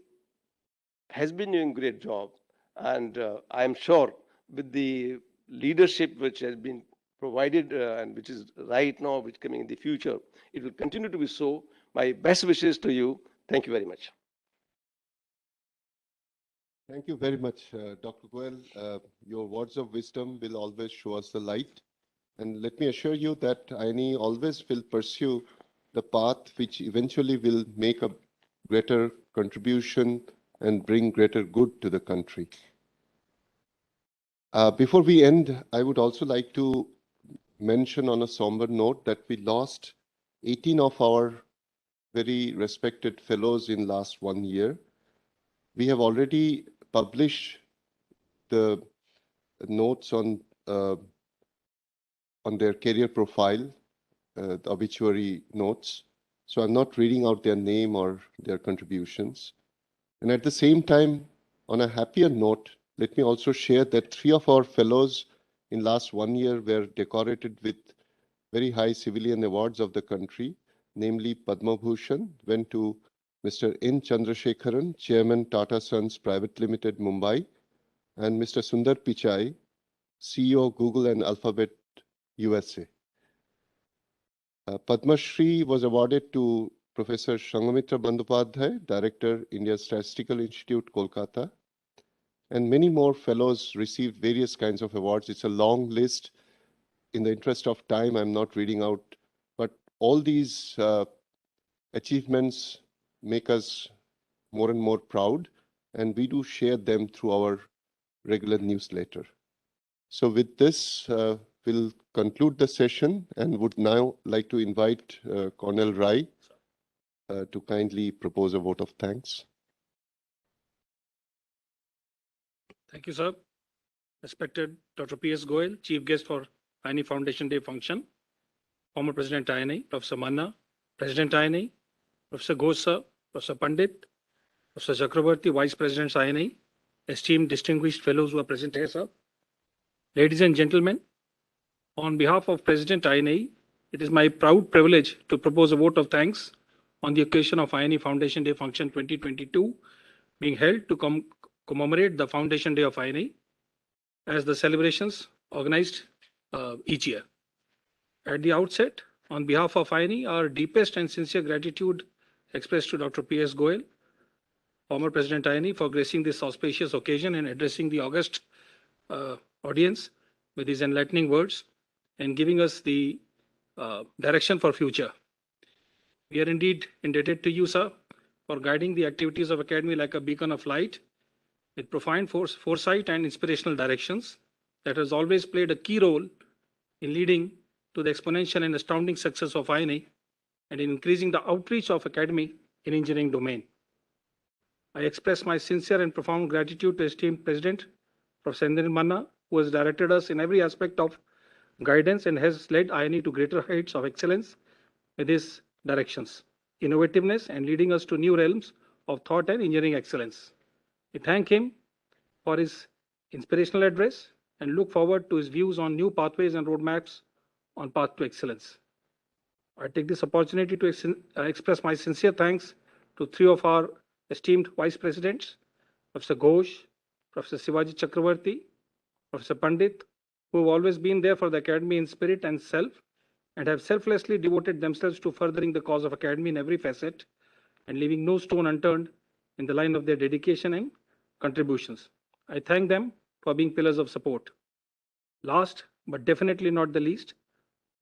has been doing a great job, and I am sure with the leadership which has been provided and which is right now, which coming in the future, it will continue to be so. My best wishes to you. Thank you very much. Thank you very much, Dr. Goel. Your words of wisdom will always show us the light. And let me assure you that INAE always will pursue the path which eventually will make a greater contribution and bring greater good to the country. Before we end, I would also like to mention on a somber note that we lost 18 of our very respected fellows in last 1 year. We have already published the notes on their career profile, the obituary notes. So I'm not reading out their name or their contributions. And at the same time, on a happier note, let me also share that 3 of our fellows in last 1 year were decorated with very high civilian awards of the country, namely Padma Bhushan went to Mr. N. Chandrasekharan, Chairman, Tata Sons Private Limited, Mumbai, and Mr. Sundar Pichai, CEO, Google and Alphabet, USA. Padma Shri was awarded to Professor Shangamitra Bandyopadhyay, Director, India Statistical Institute, Kolkata, and many more fellows received various kinds of awards. It's a long list. In the interest of time, I'm not reading out, but all these achievements make us more and more proud, and we do share them through our regular newsletter. So with this, we'll conclude the session and would now like to invite Cornel Rai to kindly propose a vote of thanks. Thank you, sir. Respected Dr. P.S. Goyal, Chief Guest for INAE Foundation Day function, former President INAE, Professor Manna, President INAE, Professor Ghosh, sir, Professor Pandit, Professor Chakrabarti, Vice President INAE, esteemed distinguished fellows who are present here, sir. Ladies and gentlemen, on behalf of President INAE, it is my proud privilege to propose a vote of thanks on the occasion of INAE Foundation Day function 2022 being held to commemorate the Foundation Day of INAE as the celebrations organized each year. At the outset, on behalf of INAE, our deepest and sincere gratitude expressed to Dr. P.S. Goyal, former President INAE, for gracing this auspicious occasion and addressing the august audience with his enlightening words and giving us the direction for future. We are indeed indebted to you, sir, for guiding the activities of Academy like a beacon of light with profound foresight and inspirational directions that has always played a key role in leading to the exponential and astounding success of INAE and in increasing the outreach of Academy in engineering domain. I express my sincere and profound gratitude to esteemed President, Professor N. Manna, who has directed us in every aspect of guidance and has led INAE to greater heights of excellence with his directions, innovativeness, and leading us to new realms of thought and engineering excellence. We thank him for his inspirational address and look forward to his views on new pathways and roadmaps on path to excellence. I take this opportunity to express my sincere thanks to three of our esteemed Vice Presidents, Professor Ghosh, Professor Sivaji Chakrabarti, Professor Pandit, who have always been there for the Academy in spirit and self, and have selflessly devoted themselves to furthering the cause of Academy in every facet and leaving no stone unturned in the line of their dedication and contributions. I thank them for being pillars of support. Last, but definitely not the least,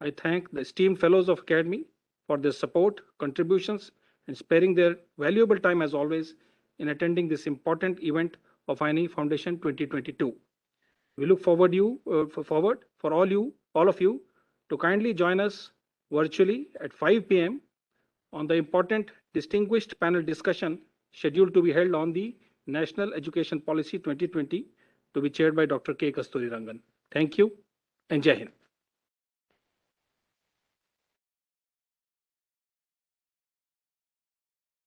I thank the esteemed fellows of Academy for their support, contributions, and sparing their valuable time as always in attending this important event of INAE Foundation 2022. We look forward for all of you to kindly join us virtually at 5 p.m. on the important distinguished panel discussion scheduled to be held on the National Education Policy 2020 to be chaired by Dr. K. Kasturirangan. Thank you and Jai Hind.